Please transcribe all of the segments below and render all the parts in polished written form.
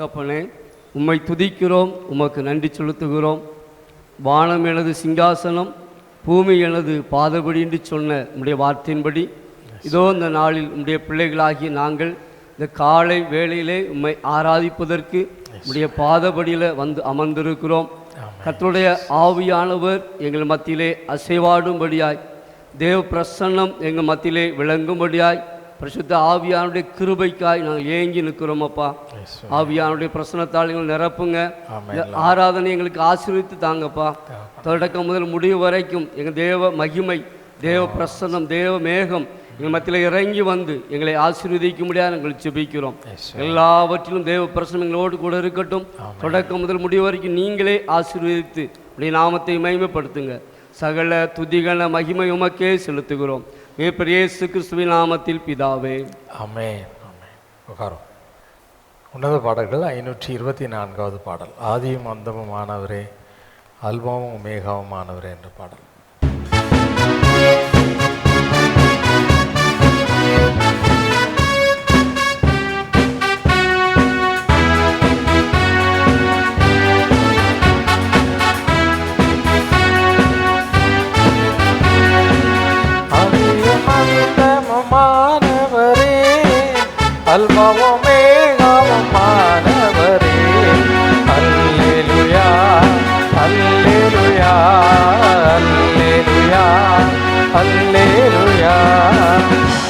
தகப்பனே, உம்மை துதிக்கிறோம், உமக்கு நன்றி செலுத்துகிறோம். வானம் எனது சிங்காசனம், பூமி எனது பாதபடி என்று சொன்ன உம்முடைய வார்த்தையின்படி இதோ இந்த நாளில் உம்முடைய பிள்ளைகளாகிய நாங்கள் இந்த காலை வேளையிலே உம்மை ஆராதிப்பதற்கு உம்முடைய பாதபடியில் வந்து அமர்ந்திருக்கிறோம். கர்த்தருடைய ஆவியானவர் எங்கள் மத்தியிலே அசைவாடும்படியாய், தேவ பிரசன்னம் எங்கள் மத்தியிலே விளங்கும்படியாய், பரிசுத்த ஆவியானுடைய கிருபைக்காய் நாங்கள் ஏங்கி நிற்கிறோம். அப்பா, ஆவியானுடைய பிரசன்னத்தால் எங்களை நிரப்புங்க. ஆராதனை எங்களுக்கு ஆசீர்வதித்து தாங்கப்பா. தொடக்கம் முதல் முடிவு வரைக்கும் எங்கள் தேவ மகிமை, தேவ பிரசன்னம், தேவ மேகம் எங்கள் மத்தியில் இறங்கி வந்து எங்களை ஆசீர்வதிக்க முடியாது நாங்கள் ஜெபிக்கிறோம். எல்லாவற்றிலும் தேவ பிரசன்னம் எங்களோடு கூட இருக்கட்டும். தொடக்கம் முதல் முடிவு வரைக்கும் நீங்களே ஆசீர்வதித்து உடைய நாமத்தை மகிமைப்படுத்துங்க. சகல துதிகன மகிமை உமக்கே செலுத்துகிறோம். இயேசு கிறிஸ்துவின் நாமத்தில் பிதாவே, ஆமென். ஆமென். உட்காரும். உன்னத பாடல்கள் 524வது பாடல். ஆதியும் அந்தமுமானவரே, அல்பாவும் மேகாவுமானவரே என்ற பாடல். மாணவரே, அல்பாவும் மேகாவும் மாணவரே, அல்லேலூயா, அல்லேலூயா, அல்லேலூயா, அல்லேலூயா.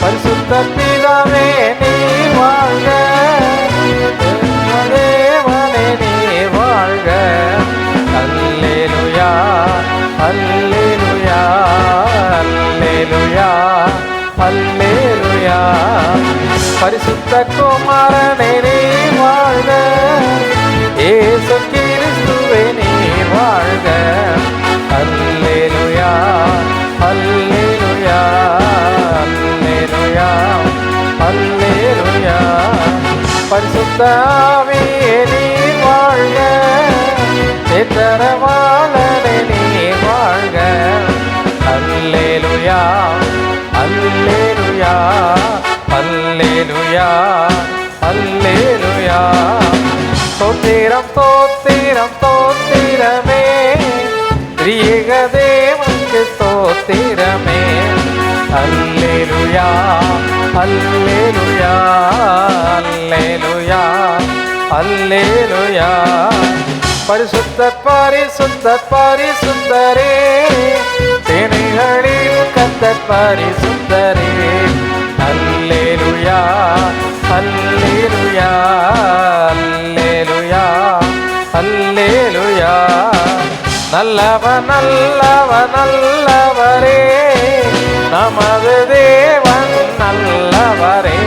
பரிசுத்த பிதாவே நீர் வாழ்க, தேவனே நீர் வாழ்க, அல்லேலூயா, அல்லேலூயா, அல்லேலூயா, அல்லேலூயா. பரிசுத்த குமாரனே நீர் வாழ்க, இயேசு கிறிஸ்துவே நீர் வாழ்க, அல்லேலூயா, அல்லேலூயா, அல்லேலூயா, அல்லேலூயா. பரிசுத்த ஆவியே நீர் வாழ்க, தேற்றரவாளனே நீர் வாழ்க, அல்லேலூயா, அல்லேலூயா, அல்லேலூயா, அல்லேலூயா. ஸ்தோத்திரம் ஸ்தோத்திரம் ஸ்தோத்திரமே, திரியேக தேவனுக்கு ஸ்தோத்திரமே, அல்லேலூயா, அல்லேலூயா, அல்லேலூயா, அல்லேலூயா. பரிசுத்தர் பரிசுத்தர் பரிசுத்தரே, சேனைகளில் கர்த்தர் பரிசுத்தரே, அல்லேலூயா, அல்லேலூயா, அல்லேலூயா, அல்லேலூயா. நல்லவர் நல்லவர் நல்லவரே, நமது தேவன் நல்லவரே,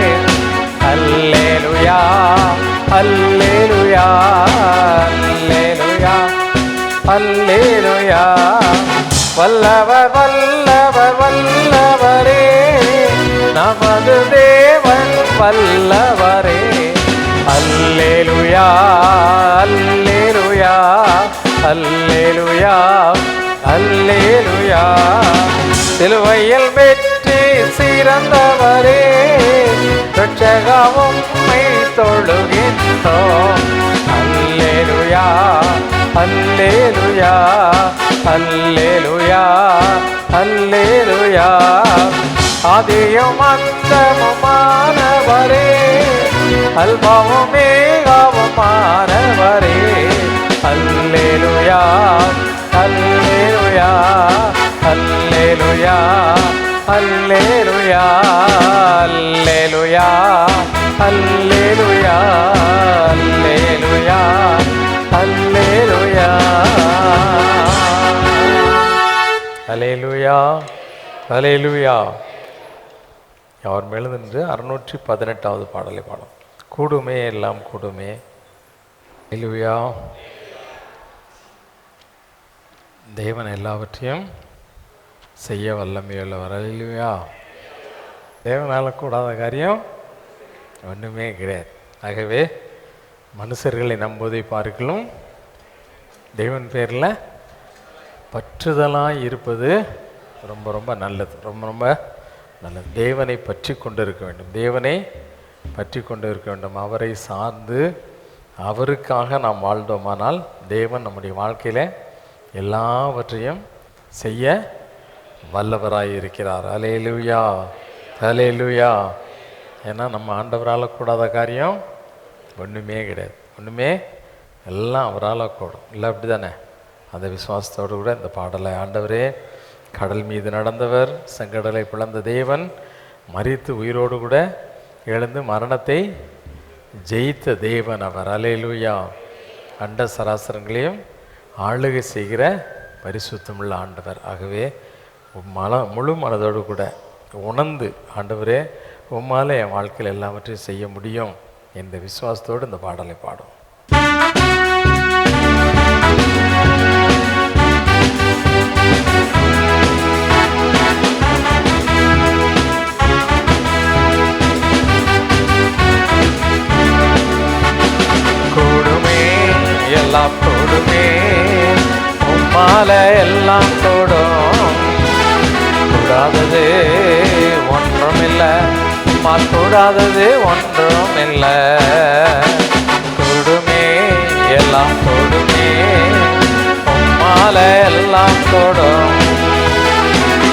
அல்லேலூயா, அல்லேலூயா, அல்லேலூயா, அல்லேலூயா. வல்லவர் வல்லவர் வல்லவரே, நமது தேவன் வல்லவரே, அல்லேலூயா, அல்லேலூயா, அல்லேலூயா, அல்லேலூயா. சிலுவையில் வெற்றி சிறந்தவரே, ரட்சகரும் தொழுகின்றோம், அல்லேலூயா, அல்லேலூயா, அல்லேலூயா, அல்லேலூயா. ஆதியும் அந்தமுமானவரே, அல்பாவும் மேகாவுமானவரே, அல்லேலூயா, அல்லேலூயா, அல்லேலூயா, அல்லேலூயா, அல்லேலூயா, அல்லேலூயா, அல்லேலூயா, அல்லேலூயா, அல்லேலூயா, அல்லேலூயா. அவர் மேலும் நின்று 618வது பாடலை பாடும். கூடுமே எல்லாம் கூடுமே, அல்லேலூயா. தேவன் எல்லாவற்றையும் செய்ய வல்லமையுள்ளவர், அல்லேலூயா. தேவனால் கூடாத காரியம் ஒன்றுமே கிடையாது. ஆகவே மனுஷர்களை நம்புவதை பார்க்கலும் தேவன் பேரில் பற்றுதலாக இருப்பது ரொம்ப ரொம்ப நல்லது, ரொம்ப ரொம்ப நல்லது. தேவனை பற்றி கொண்டு இருக்க வேண்டும், தேவனை பற்றி கொண்டு இருக்க வேண்டும். அவரை சார்ந்து அவருக்காக நாம் வாழ்ந்தோமானால் தேவன் நம்முடைய வாழ்க்கையில் எல்லாவற்றையும் செய்ய வல்லவராய் இருக்கிறார். அல்லேலூயா, அல்லேலூயா. ஏன்னா நம்ம ஆண்டவரால் கூடாத காரியம் ஒன்றுமே கிடையாது. ஒன்றுமே எல்லாம் அவரால் கூடும். இல்லை அப்படி தானே? அந்த விசுவாசத்தோடு கூட இந்த பாடலை, ஆண்டவரே கடல் மீது நடந்தவர், செங்கடலை பிளந்த தேவன், மரித்து உயிரோடு கூட எழுந்து மரணத்தை ஜெயித்த தேவன் அவர். அல்லேலூயா. அண்ட சராசரங்களையும் ஆளுகை செய்கிற பரிசுத்தமுள்ள ஆண்டவர். ஆகவே முழு மனதோடு கூட உணர்ந்து, ஆண்டவரே உம்மால் என் வாழ்க்கையில் எல்லாவற்றையும் செய்ய முடியும் என்ற விசுவாசத்தோடு இந்த பாடலை பாடும். கூடுமே எல்லாம் கூடுமே, உம்மால எல்லாம் கூடும். கூடாதது ஒன்றுமில்லை, உம்மால் கூடாதது ஒன்றுமில்லை. கூடுமே எல்லாம் கூடுமே, உம்மால எல்லாம் கூடும்.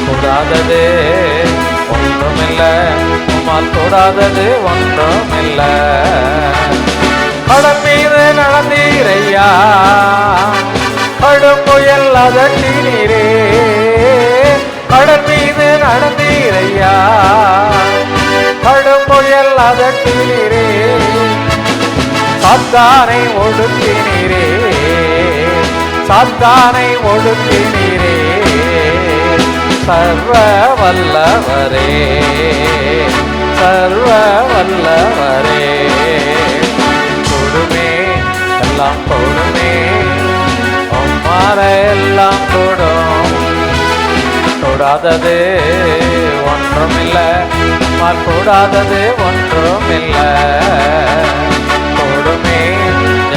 கூடாதது ஒன்றுமில்லை, உம்மால் கூடாதது ஒன்றுமில்லை. கடல் மீது நடந்தீரையா, கடும் புயல் அதட்டினீரே. கடல் மீது நடந்தீரையா, கடும் புயல் அதட்டினீரே. சாத்தானை ஒடுக்கினீரே, சாத்தானை ஒடுக்கினீரே. சர்வ வல்லவரே, சர்வ வல்லவரே. கூடுமே எல்லாம் கூடுமே, உம்மால எல்லாம் கூடும். கூடாதது ஒன்றுமில்லை, உம்மால் கூடாதது ஒன்றுமில்லை. கூடுமே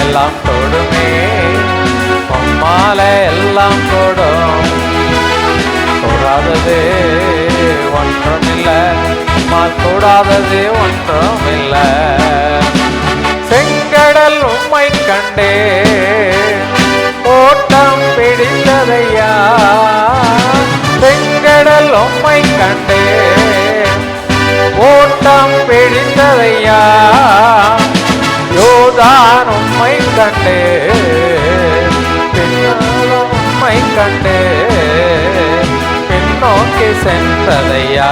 எல்லாம் கூடுமே, உம்மால எல்லாம் கூடும். கூடாதது ஒன்றுமில்லை, உம்மால் கூடாதது ஒன்றுமில்லை. செங்கடல் உம்மை கண்டே ஓட்டம் பிடித்ததையா. செங்கடல் உம்மை கண்டே ஓட்டம் பிடித்ததையா. யோர்தான் உம்மை கண்டே உம்மை கண்டே பின்னோக்கி சென்றதையா,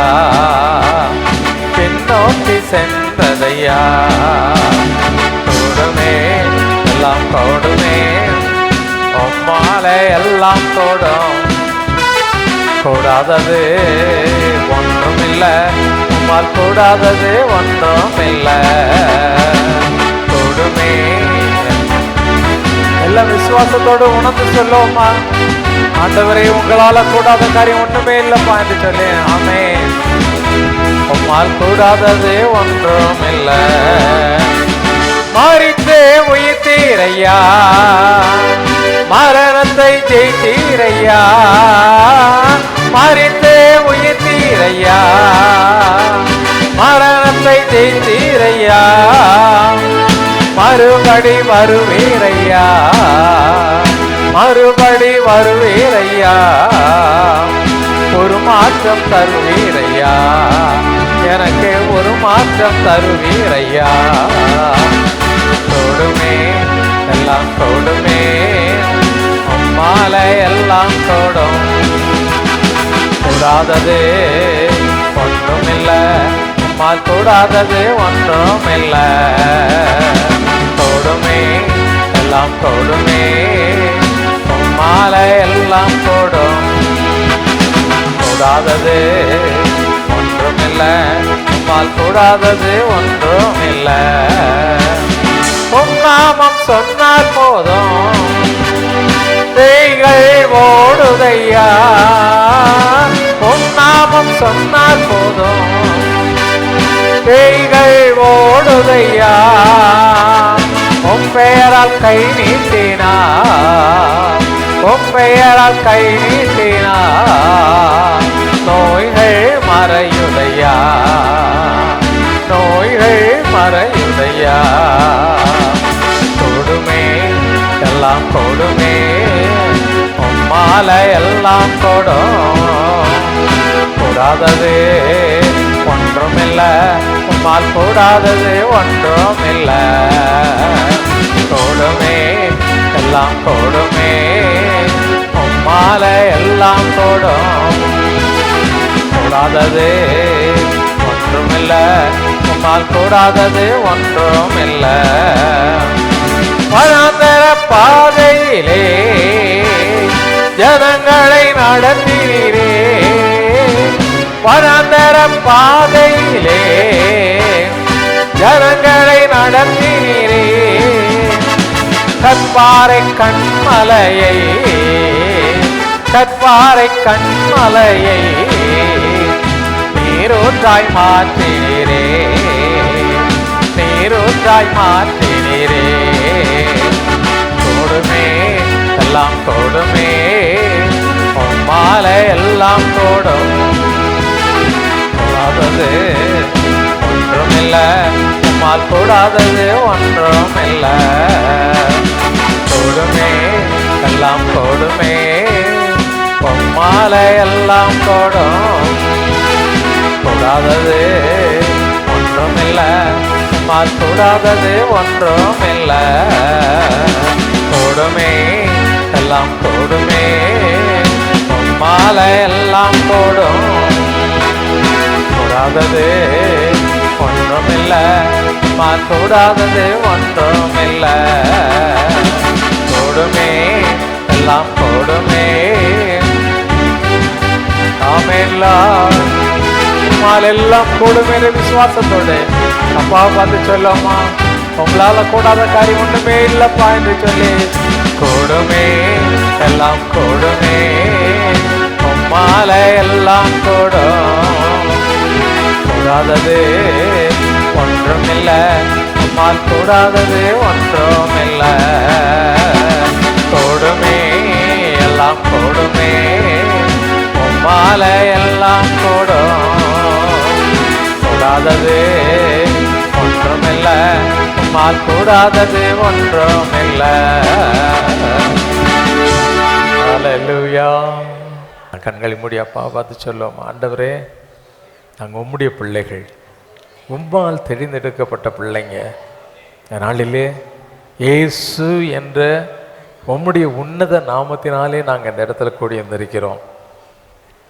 பின்னோக்கி சென்றதையா. கூடுமே எல்லாம் கூடுமே, உம்மால எல்லாம் கூடும். கூடாதது ஒன்றுமில்லை, உம்மால் கூடாதது ஒன்றுமில்லை. கூடுமே எல்லாம் விசுவாசத்தோடு உணர்ந்து சொல்லுவோமா, ஆண்டவரே உங்களால கூடாத காரியம் ஒண்ணுமே இல்லைப்பா என்று சொல்லி. ஆமென். உம்மால் கூடாதது ஒன்றுமில்லை. மரித்தே உயிர்த்தீரையா, மரணத்தை ஜெயித்தீரையா. மரித்தே உயிர்த்தீரையா, மரணத்தை ஜெயித்தீரையா. மறுபடி வருவீரையா, மறுபடி வருவீரையா. ஒரு மாற்றம் தருவீரையா, எனக்கு ஒரு மாற்றம் தருவீரையா. கூடுமே எல்லாம் கூடுமே, உம்மால எல்லாம் கூடும். கூடாதது ஒன்றுமில்லை, உம்மால் கூடாதது ஒன்றுமில்லை. கூடுமே எல்லாம் கூடுமே, உம்மால எல்லாம் கூடும். கூடாதது ஒன்றுமில்லை, உம்மால் கூடாதது ஒன்றுமில்லை. உம் நாமம் சொன்னால் போதும், பேய்கள் ஓடுதையா. உம் நாமம் சொன்னால் போதும், பேய்கள் ஓடுதையா. உம் பெயரால் கை நீட்டினா, உம் பெயரால் கை நீட்டினா. நோய்கள் மறையுதையா, நோய்கள் மறையுதையா. எல்லாம் கூடுமே, உம்மால எல்லாம் கூடும். கூடாதது ஒன்றுமில்ல, உம்மால் கூடாதது ஒன்றுமில்ல. கூடுமே, எல்லாம் கூடுமே, உம்மால எல்லாம் கூடும். கூடாதது ஒன்றுமில்ல, உம்மால் கூடாதது ஒன்றுமில்ல. வனாந்தர பாதையிலே ஜனங்களை நடத்தினீரே, வனாந்தர பாதையிலே ஜனங்களை நடத்தினீரே. கற்பாறை கண்மலையை, கற்பாறை கண்மலையை நீரூற்றாய் மாற்றினீரே, நீரூற்றாய் மாற்றினீரே. கூடுமே, எல்லாம் கூடுமே, உம்மால எல்லாம் கூடும். கூடாதது ஒன்றுமில்ல, உம்மால் கூடாதது ஒன்றுமில்ல. கூடுமே, எல்லாம் கூடுமே, உம்மால எல்லாம் கூடும். கூடாதது ஒன்றுமில்ல, உம்மால் கூடாதது ஒன்றுமில்ல. கூடுமே, எல்லாம் கூடுமே, உம்மால எல்லாம் கூடும். கூடாதது ஒன்றுமில்ல, உம்மால் கூடாதது ஒன்றுமில்ல. கூடுமே, எல்லாம் கூடுமே. ஆமென். உம்மால் எல்லாம் கூடுமே விசுவாசத்தோடு அப்பா பார்த்து சொல்லம்மா, உங்களால கூடாத காரியம் ஒண்ணுமே இல்லப்பா என்று சொல்லி. கூடுமே, எல்லாம் கூடுமே, உம்மால எல்லாம் கூடும். கூடாதது ஒன்றுமில்ல, உம்மால் கூடாதது ஒன்றுமில்ல. கூடுமே, எல்லாம் கூடுமே, உம்மால எல்லாம் கூடும். கூடாதது ஒன்றுமில்ல, உம்மால் கூடாதது ஒன்றுமில்ல. ஹல்லேலூயா. கண்களை மூடி அப்பா பார்த்து சொல்லுவோம், ஆண்டவரே நாங்கள் உம்முடைய பிள்ளைகள், உம்மால் தெரிந்தெடுக்கப்பட்ட பிள்ளைங்க. நாளிலே இயேசு என்ற உம்முடைய உன்னத நாமத்தினாலே நாங்கள் இந்த இடத்துல கூடி வந்திருக்கிறோம்.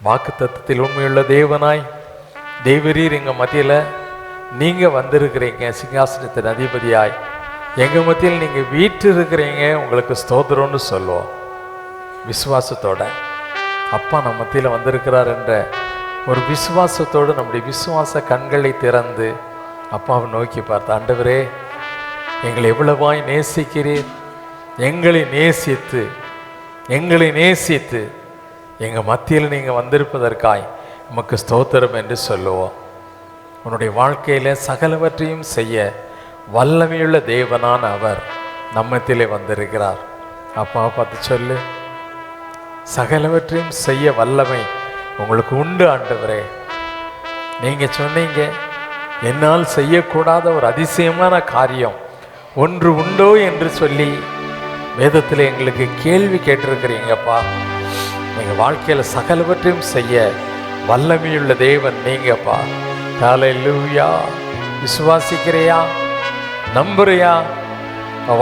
வாக்கு தத்தத்தில் உண்மையுள்ள தேவனாய் தேவரீர் எங்கள் மத்தியில் நீங்கள் வந்திருக்கிறீங்க. சிங்காசனத்தின் அதிபதியாய் எங்கள் மத்தியில் நீங்கள் வீற்றிருக்கிறீங்க. உங்களுக்கு ஸ்தோத்திரம்னு சொல்லுவோம். விசுவாசத்தோட அப்பா நம்ம மத்தியில் வந்திருக்கிறார் என்ற ஒரு விசுவாசத்தோடு நம்முடைய விசுவாச கண்களை திறந்து அப்பாவை நோக்கி பார்த்து, ஆண்டவரே எங்களை எவ்வளவாய் நேசிக்கிறீர், எங்களை நேசித்து எங்கள் மத்தியில் நீங்கள் வந்திருப்பதற்காய் உமக்கு ஸ்தோத்திரம் என்று சொல்லுவோம். உன்னுடைய வாழ்க்கையில் சகலவற்றையும் செய்ய வல்லமையுள்ள தேவனான அவர் நம்மத்திலே வந்திருக்கிறார். அப்பா பார்த்து சொல்லு, சகலவற்றையும் செய்ய வல்லமை உங்களுக்கு உண்டு ஆண்டவரே. நீங்கள் சொன்னீங்க, என்னால் செய்யக்கூடாத ஒரு அதிசயமான காரியம் ஒன்று உண்டோ என்று சொல்லி வேதத்தில் எங்களுக்கு கேள்வி கேட்டிருக்கிறீங்கப்பா. எங்கள் வாழ்க்கையில் சகலவற்றையும் செய்ய வல்லமையுள்ள தேவன் நீங்கப்பா. ஹல்லேலூயா. விசுவாசிக்கிறையா? நம்புறியா?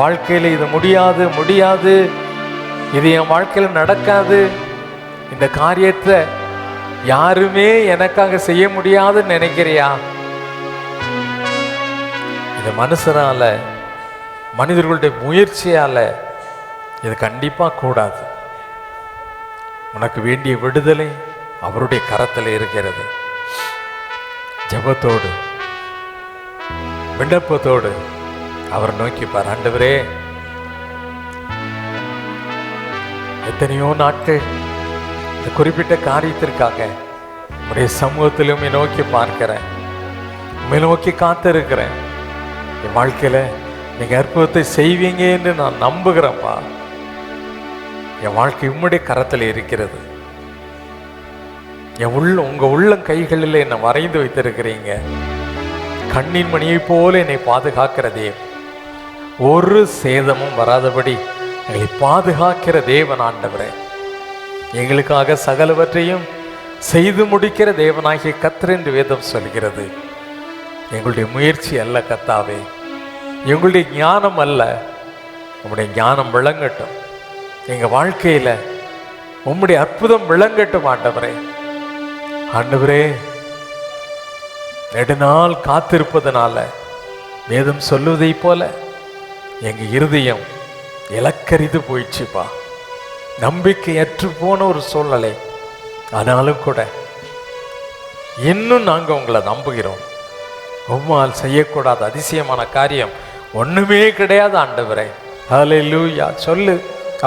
வாழ்க்கையில் இது முடியாது, இது என் வாழ்க்கையில் நடக்காது, இந்த காரியத்தை யாருமே எனக்காக செய்ய முடியாதுன்னு நினைக்கிறியா? இது மனுஷனால, மனிதர்களுடைய முயற்சியால இது கண்டிப்பாக கூடாது. உனக்கு வேண்டிய விடுதலை அவருடைய கரத்தில் இருக்கிறது. ஜெபத்தோடு விண்ணப்பத்தோடு அவர் நோக்கி பார். ஆண்டவரே, எத்தனையோ நாட்கள் இந்த குறிப்பிட்ட காரியத்திற்காக உடைய சமூகத்திலும் நோக்கி பார்க்கிறேன், உண்மை நோக்கி காத்திருக்கிறேன். என் வாழ்க்கையில் நீங்க அற்புதத்தை செய்வீங்க என்று நான் நம்புகிறேன்ப்பா. என் வாழ்க்கை உம்முடைய கரத்தில் இருக்கிறது. உங்க உள்ளம் கைகளில் என்னை வரைந்து வைத்திருக்கிறீங்க. கண்ணின் மணியை போல என்னை பாதுகாக்கிறதே, ஒரு சேதமும் வராதபடி எங்களை பாதுகாக்கிற தேவன் ஆண்டவரே, எங்களுக்காக சகலவற்றையும் செய்து முடிக்கிற தேவனாகிய கர்த்தர் என்று வேதம் சொல்கிறது. எங்களுடைய முயற்சி அல்ல கர்த்தாவே, எங்களுடைய ஞானம் அல்ல, உம்முடைய ஞானம் விளங்கட்டும். எங்கள் வாழ்க்கையில் உம்முடைய அற்புதம் விளங்கட்டும் ஆண்டவரே. ஆண்டவரே, நெடுநாள் காத்திருப்பதனால வேதம் சொல்லுவதை போல எங்க இருதயம் இலக்கரிது போயிடுச்சுப்பா. நம்பிக்கையற்று போன ஒரு சூழ்நிலை. ஆனாலும் கூட இன்னும் நாங்கள் உங்களை நம்புகிறோம். உம்மால் செய்யக்கூடாத அதிசயமான காரியம் ஒண்ணுமே கிடையாது ஆண்டவரே. ஹல்லேலூயா. சொல்லு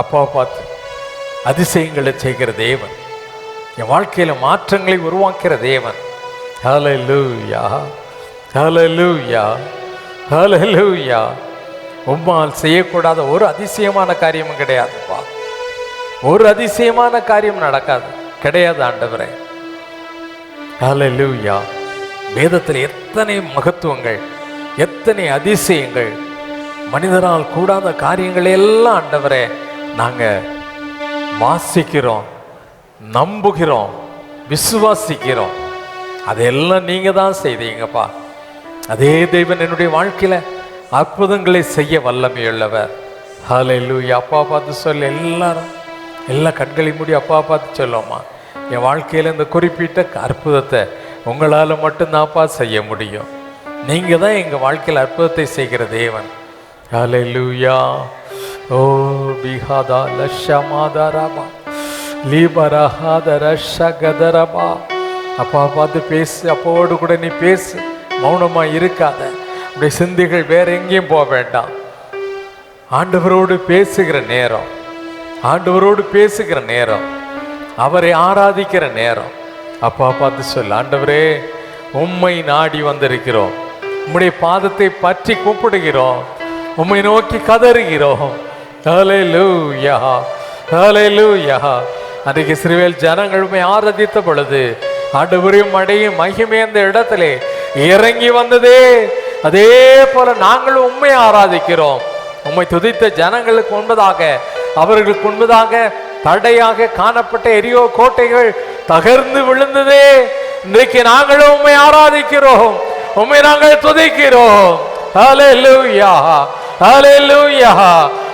அப்பாவை பார்த்து, அதிசயங்களை செய்கிற தேவன், என் வாழ்க்கையில மாற்றங்களை உருவாக்குற தேவன். ஹல்லேலூயா, ஹல்லேலூயா, ஹல்லேலூயா. உம்மால் செய்யக்கூடாத ஒரு அதிசயமான காரியமும் கிடையாதுப்பா. ஒரு அதிசயமான காரியம் நடக்காது, கிடையாது ஆண்டவரே. ஹல்லேலூயா. வேதத்தில் எத்தனை மகத்துவங்கள், எத்தனை அதிசயங்கள், மனிதரால் கூடாத காரியங்கள் எல்லாம் ஆண்டவரே நாங்கள் வாசிக்கிறோம், நம்புகிறோம், விசுவாசிக்கிறோம். அதெல்லாம் நீங்கள் தான் செய்தீங்கப்பா. அதே தெய்வன் என்னுடைய வாழ்க்கையில் அற்புதங்களை செய்ய வல்லமையுள்ளவர். ஹல்லேலூயா. அப்பா பார்த்து சொல்ல, எல்லாரும் எல்லா கண்களையும் மூடி அப்பா பார்த்து சொல்லுவோம்மா, என் வாழ்க்கையில் இந்த குறிப்பிட்ட அற்புதத்தை உங்களால் மட்டும்தான்ப்பா செய்ய முடியும். நீங்கள் தான் எங்கள் வாழ்க்கையில் அற்புதத்தை செய்கிற தேவன். ஹல்லேலூயா. ஓ பிஹாதா லஷமாதரபா லீபரஹாதரஷகதரபா. அப்பா பார்த்து பேசு, அப்பாவோடு கூட நீ பேசு, மௌனமாக இருக்காத. அப்படி சிந்திகள் வேற எங்கேயும் போக வேண்டாம். ஆண்டவரோடு பேசுகிற நேரம், ஆண்டவரோடு பேசுகிற நேரம், அவரை ஆராதிக்கிற நேரம். அப்பா பார்த்து சொல்ல, ஆண்டவரே உம்மை நாடி வந்திருக்கிறோம், உம்முடைய பாதத்தை பற்றி கூப்பிடுகிறோம், உம்மை நோக்கி கதறுகிறோம். ஹல்லேலூயா, ஹல்லேலூயா. அன்றைக்கு இஸ்ரவேல் ஜனங்கள் உம்மை ஆராதித்த பொழுது ஆண்டவரையும் மழையும் மகிமை அந்த இடத்திலே இறங்கி வந்ததே, அதே போல நாங்களும் உம்மை ஆராதிக்கிறோம். உம்மை துதித்த ஜனங்களுக்கு முன்பதாக, அவர்களுக்கு முன்பதாக தடையாக காணப்பட்ட எரியோ கோட்டைகள் தகர்ந்து விழுந்ததே. இன்றைக்கு நாங்களும் உம்மை ஆராதிக்கிறோம், உம்மை நாங்கள் துதிக்கிறோம். ஹல்லேலூயா, ஹல்லேலூயா.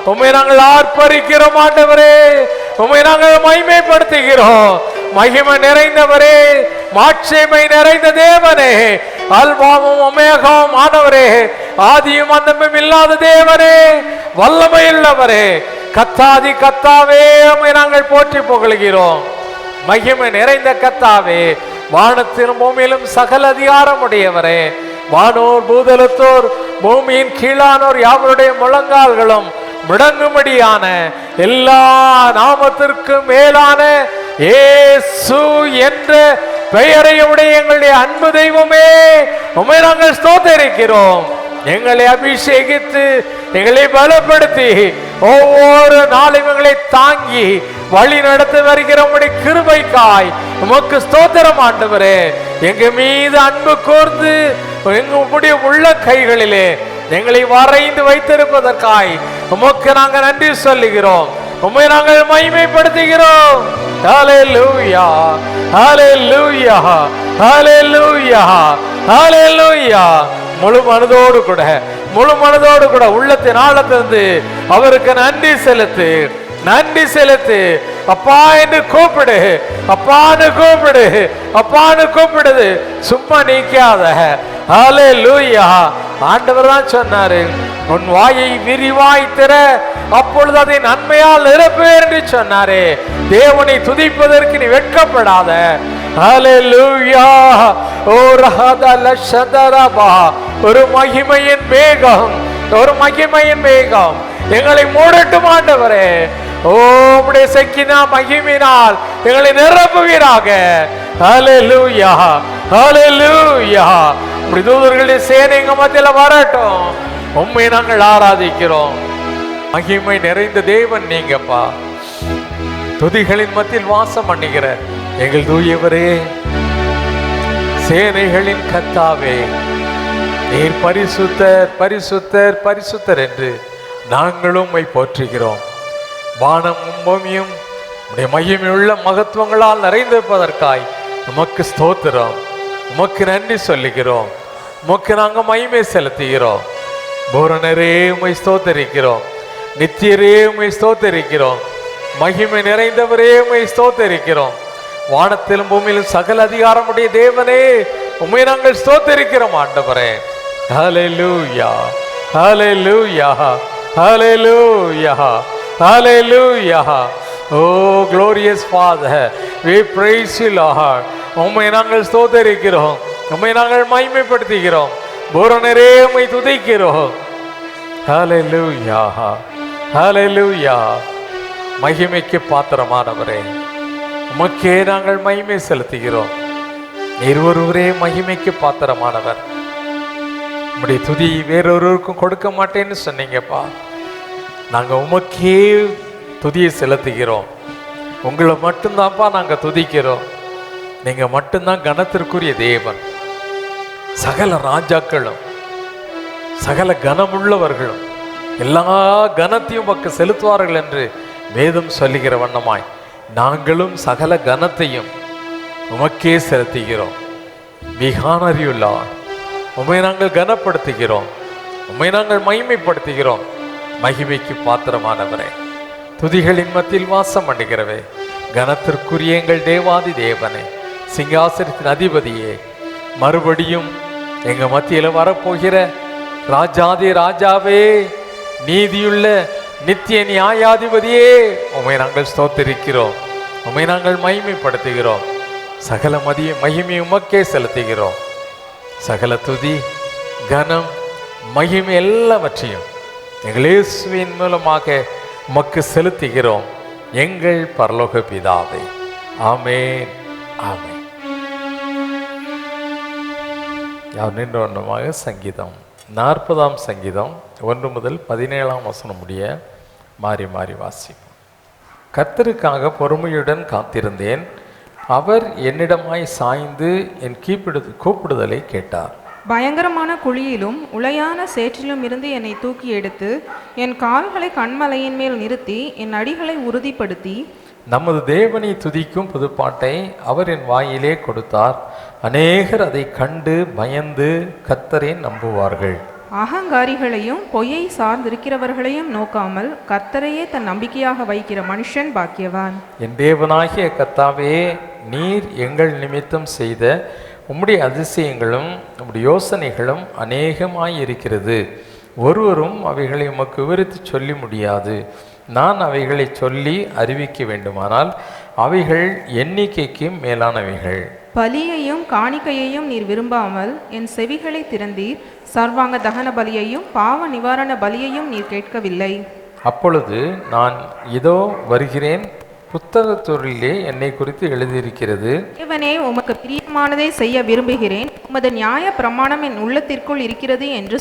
உம்மை நாங்கள் ஆர்ப்பரிக்கிறோம் ஆண்டவரே, உம்மை நாங்கள் மகிமைப்படுத்துகிறோம். மகிமை நிறைந்தவரே, மாட்சிமை நிறைந்த தேவனே, அல்பாவும் ஒமேகாவும் ஆனவரே, ஆதியும் அந்தமும் இல்லாத தேவனே, வல்லமையுள்ளவரே, கத்தாதி கத்தாவே, உம்மை நாங்கள் போற்றி புகழ்கிறோம். மகிமை நிறைந்த கத்தாவே, வானத்திலும் பூமியிலும் சகல அதிகாரம் உடையவரே, வானோர் பூதலத்தோர் பூமியின் கீழானோர் யாவருடைய முழங்கால்களும் முடங்கும்படியான எல்லா நாமத்திற்கும் மேலான இயேசு என்ற பெயரை உடைய எங்களுடைய அன்பு தெய்வமே, உம்மை நாங்கள் ஸ்தோத்திரிக்கிறோம். எங்களை அபிஷேகித்து எங்களை பலப்படுத்தி ஒவ்வொரு நாளும் எங்களை தாங்கி வழி நடத்தி வருகிற உம்முடைய கிருபைக்காய் உமக்கு ஸ்தோத்திரம் ஆண்டவரே. எங்க மீது அன்பு கூர்ந்து எங்களுடைய உள்ள கைகளிலே எங்களை வரைந்து வைத்திருப்பதற்காய் உமக்கு நாங்கள் நன்றி சொல்லுகிறோம், உம்மை நாங்கள் மகிமைப்படுத்துகிறோம். ஹல்லேலூயா, ஹல்லேலூயா, ஹல்லேலூயா, ஹல்லேலூயா. முழு மனதோடு கூட, முழு மனதோடு கூட உள்ளத்தின் ஆழத்திலிருந்து அவருக்கு நன்றி செலுத்து, நன்றி செலுத்து. அப்பா என்று கூப்பிடு, அப்பான்னு கூப்பிடு, அப்பான்னு கூப்பிடுது, சும்மா நீக்காத. ஹல்லேலூயா. ஆண்டவர் தான் சொன்னாரு, உன் வாயை விரிவாய் திற, அப்பொழுது அதை நன்மையால் நிரப்புவேன் என்று சொன்னாரே. தேவனை துதிப்பதற்கு நீ வெட்கப்படாத. ஹல்லேலூயா. ஓ ரஹதலஷதரபா. ஒரு மகிமையின் மேகம், ஒரு மகிமையின் மேகம் எங்களை மூடட்டும் ஆண்டவரே. ஓ உம்முடைய சக்கினா மகிமையினால் எங்களை நிரப்புவீராக. ஹல்லேலூயா, ஹல்லேலூயா. உம்முடைய தூதர்களுடைய சேனை எங்க மத்தியில வரட்டும். உம்மை நாங்கள் ஆராதிக்கிறோம். மகிமை நிறைந்த தேவன் நீங்கப்பா. துதிகளின் மத்தியில் வாசம் பண்ணுகிற எங்கள் தூயவரே, சேனைகளின் கர்த்தாவே, நீர் பரிசுத்தர், பரிசுத்தர், பரிசுத்தர் என்று நாங்களும் உம்மை போற்றுகிறோம். வானமும் பூமியும் உடைய மகிமையுள்ள மகத்துவங்களால் நிறைந்திருப்பதற்காய் உமக்கு ஸ்தோத்திரம், உமக்கு நன்றி சொல்லுகிறோம், உமக்கு நாங்கள் மகிமை செலுத்துகிறோம். பூரணரே உம்மை ஸ்தோத்தரிக்கிறோம், நித்தியரே உம்மை ஸ்தோத்தரிக்கிறோம், மகிமை நிறைந்தவரே உம்மை ஸ்தோத்தரிக்கிறோம். வானத்திலும் பூமியிலும் சகல அதிகாரமுடைய தேவனே உம்மை நாங்கள் ஸ்தோத்தரிக்கிறோம் ஆண்டவரே. ஹல்லேலூயா, ஹல்லேலூயா, ஹல்லேலூயா, ஹல்லேலூயா. Oh glorious Father, we praise you Lord. உம்மை நாங்கள் ஸ்தோத்தரிக்கிறோம், உம்மை நாங்கள் மகிமைப்படுத்துகிறோம், பூரணரே உம்மை துதிக்கிறோம். ஹல்லேலூயா, ஹல்லேலூயா. மகிமைக்கு பாத்திரமானவரே, உமக்கே நாங்கள் மகிமை செலுத்துகிறோம். நீர் ஒருவரே மகிமைக்கு பாத்திரமானவர். உம்முடைய துதி வேறொருவருக்கும் கொடுக்க மாட்டேன்னு சொன்னீங்கப்பா. நாங்கள் உமக்கே துதியை செலுத்துகிறோம். உங்களை மட்டும்தான்ப்பா நாங்கள் துதிக்கிறோம். நீங்கள் மட்டும்தான் கனத்திற்குரிய தேவன். சகல ராஜாக்களும் சகல கனமுள்ளவர்களும் எல்லா கனத்தையும் பக்கம் செலுத்துவார்கள் என்று வேதம் சொல்லுகிற வண்ணமாய் நாங்களும் சகல கனத்தையும் உமக்கே செலுத்துகிறோம். We honor you Lord. உம்மை நாங்கள் கனப்படுத்துகிறோம், உம்மை நாங்கள் மகிமைப்படுத்துகிறோம். மகிமைக்கு பாத்திரமானவரே, துதிகளின் மத்தியில் வாசம் பண்ணுகிறவே, கனத்திற்குரிய எங்கள் தேவாதி தேவனே, சிங்காசனத்தின் அதிபதியே, மறுபடியும் எங்கள் மத்தியில் வரப்போகிற ராஜாதி ராஜாவே, நீதியுள்ள நித்திய நியாயாதிபதியே, உம்மை நாங்கள் ஸ்தோத்திரிக்கிறோம், உம்மை நாங்கள் மகிமைப்படுத்துகிறோம். சகல மகிமை உமக்கே செலுத்துகிறோம். சகல துதி கனம் மகிமை எல்லாவற்றையும் எங்கள் இயேசுவின் மூலமாக உமக்கு செலுத்துகிறோம் எங்கள் பரலோக பிதாவே. ஆமென், ஆமென். யார் நின்று ஒன்றுமாக சங்கீதம் 40ஆம் சங்கீதம் 1 முதல் 17ஆம் வசனம் முடிய மாறி மாறி வாசிப்போம். கர்த்தருக்காக பொறுமையுடன் காத்திருந்தேன், அவர் என்னிடமாய் சாய்ந்து என் கூப்பிடுதலை கேட்டார். பயங்கரமான குழியிலும் உளையான சேற்றிலும் இருந்து என்னை தூக்கி எடுத்து என் கால்களை கண்மலையின் மேல் நிறுத்தி என் அடிகளை உறுதிப்படுத்தி, நமது தேவனை துதிக்கும் புதுப்பாட்டை அவர் என் வாயிலே கொடுத்தார். அநேகர் அதை கண்டு பயந்து கர்த்தரை நம்புவார்கள். அகங்காரிகளையும் பொய்யை சார்ந்திருக்கிறவர்களையும் நோக்காமல் கர்த்தரையே தன் நம்பிக்கையாக வைக்கிற மனுஷன் பாக்கியவான். என் தேவனாகிய கர்த்தாவே, நீர் எங்கள் நிமித்தம் செய்த உம்முடைய அதிசயங்களும் உம்முடைய யோசனைகளும் அநேகமாயிருக்கிறது. ஒருவரும் அவைகளை உமக்கு விவரித்து சொல்லி முடியாது. நான் அவைகளை சொல்லி அறிவிக்க வேண்டுமானால் அவைகள் எண்ணிக்கைக்கு மேலானவைகள். பலியையும் காணிக்கையையும் நீர் விரும்பாமல் என் செவிகளை திறந்தீர். சர்வாங்க தகன பலியையும் பாவ நிவாரண பலியையும் நீர் கேட்கவில்லை. அப்பொழுது நான் இதோ வருகிறேன், புத்தகத்தொழிலே என்னை குறித்து எழுதியிருக்கிறது. தேவனே, உமக்கு பிரியமானதை செய்ய விரும்புகிறேன், உமது நியாய பிரமாணம் என் உள்ளத்திற்குள் இருக்கிறது என்று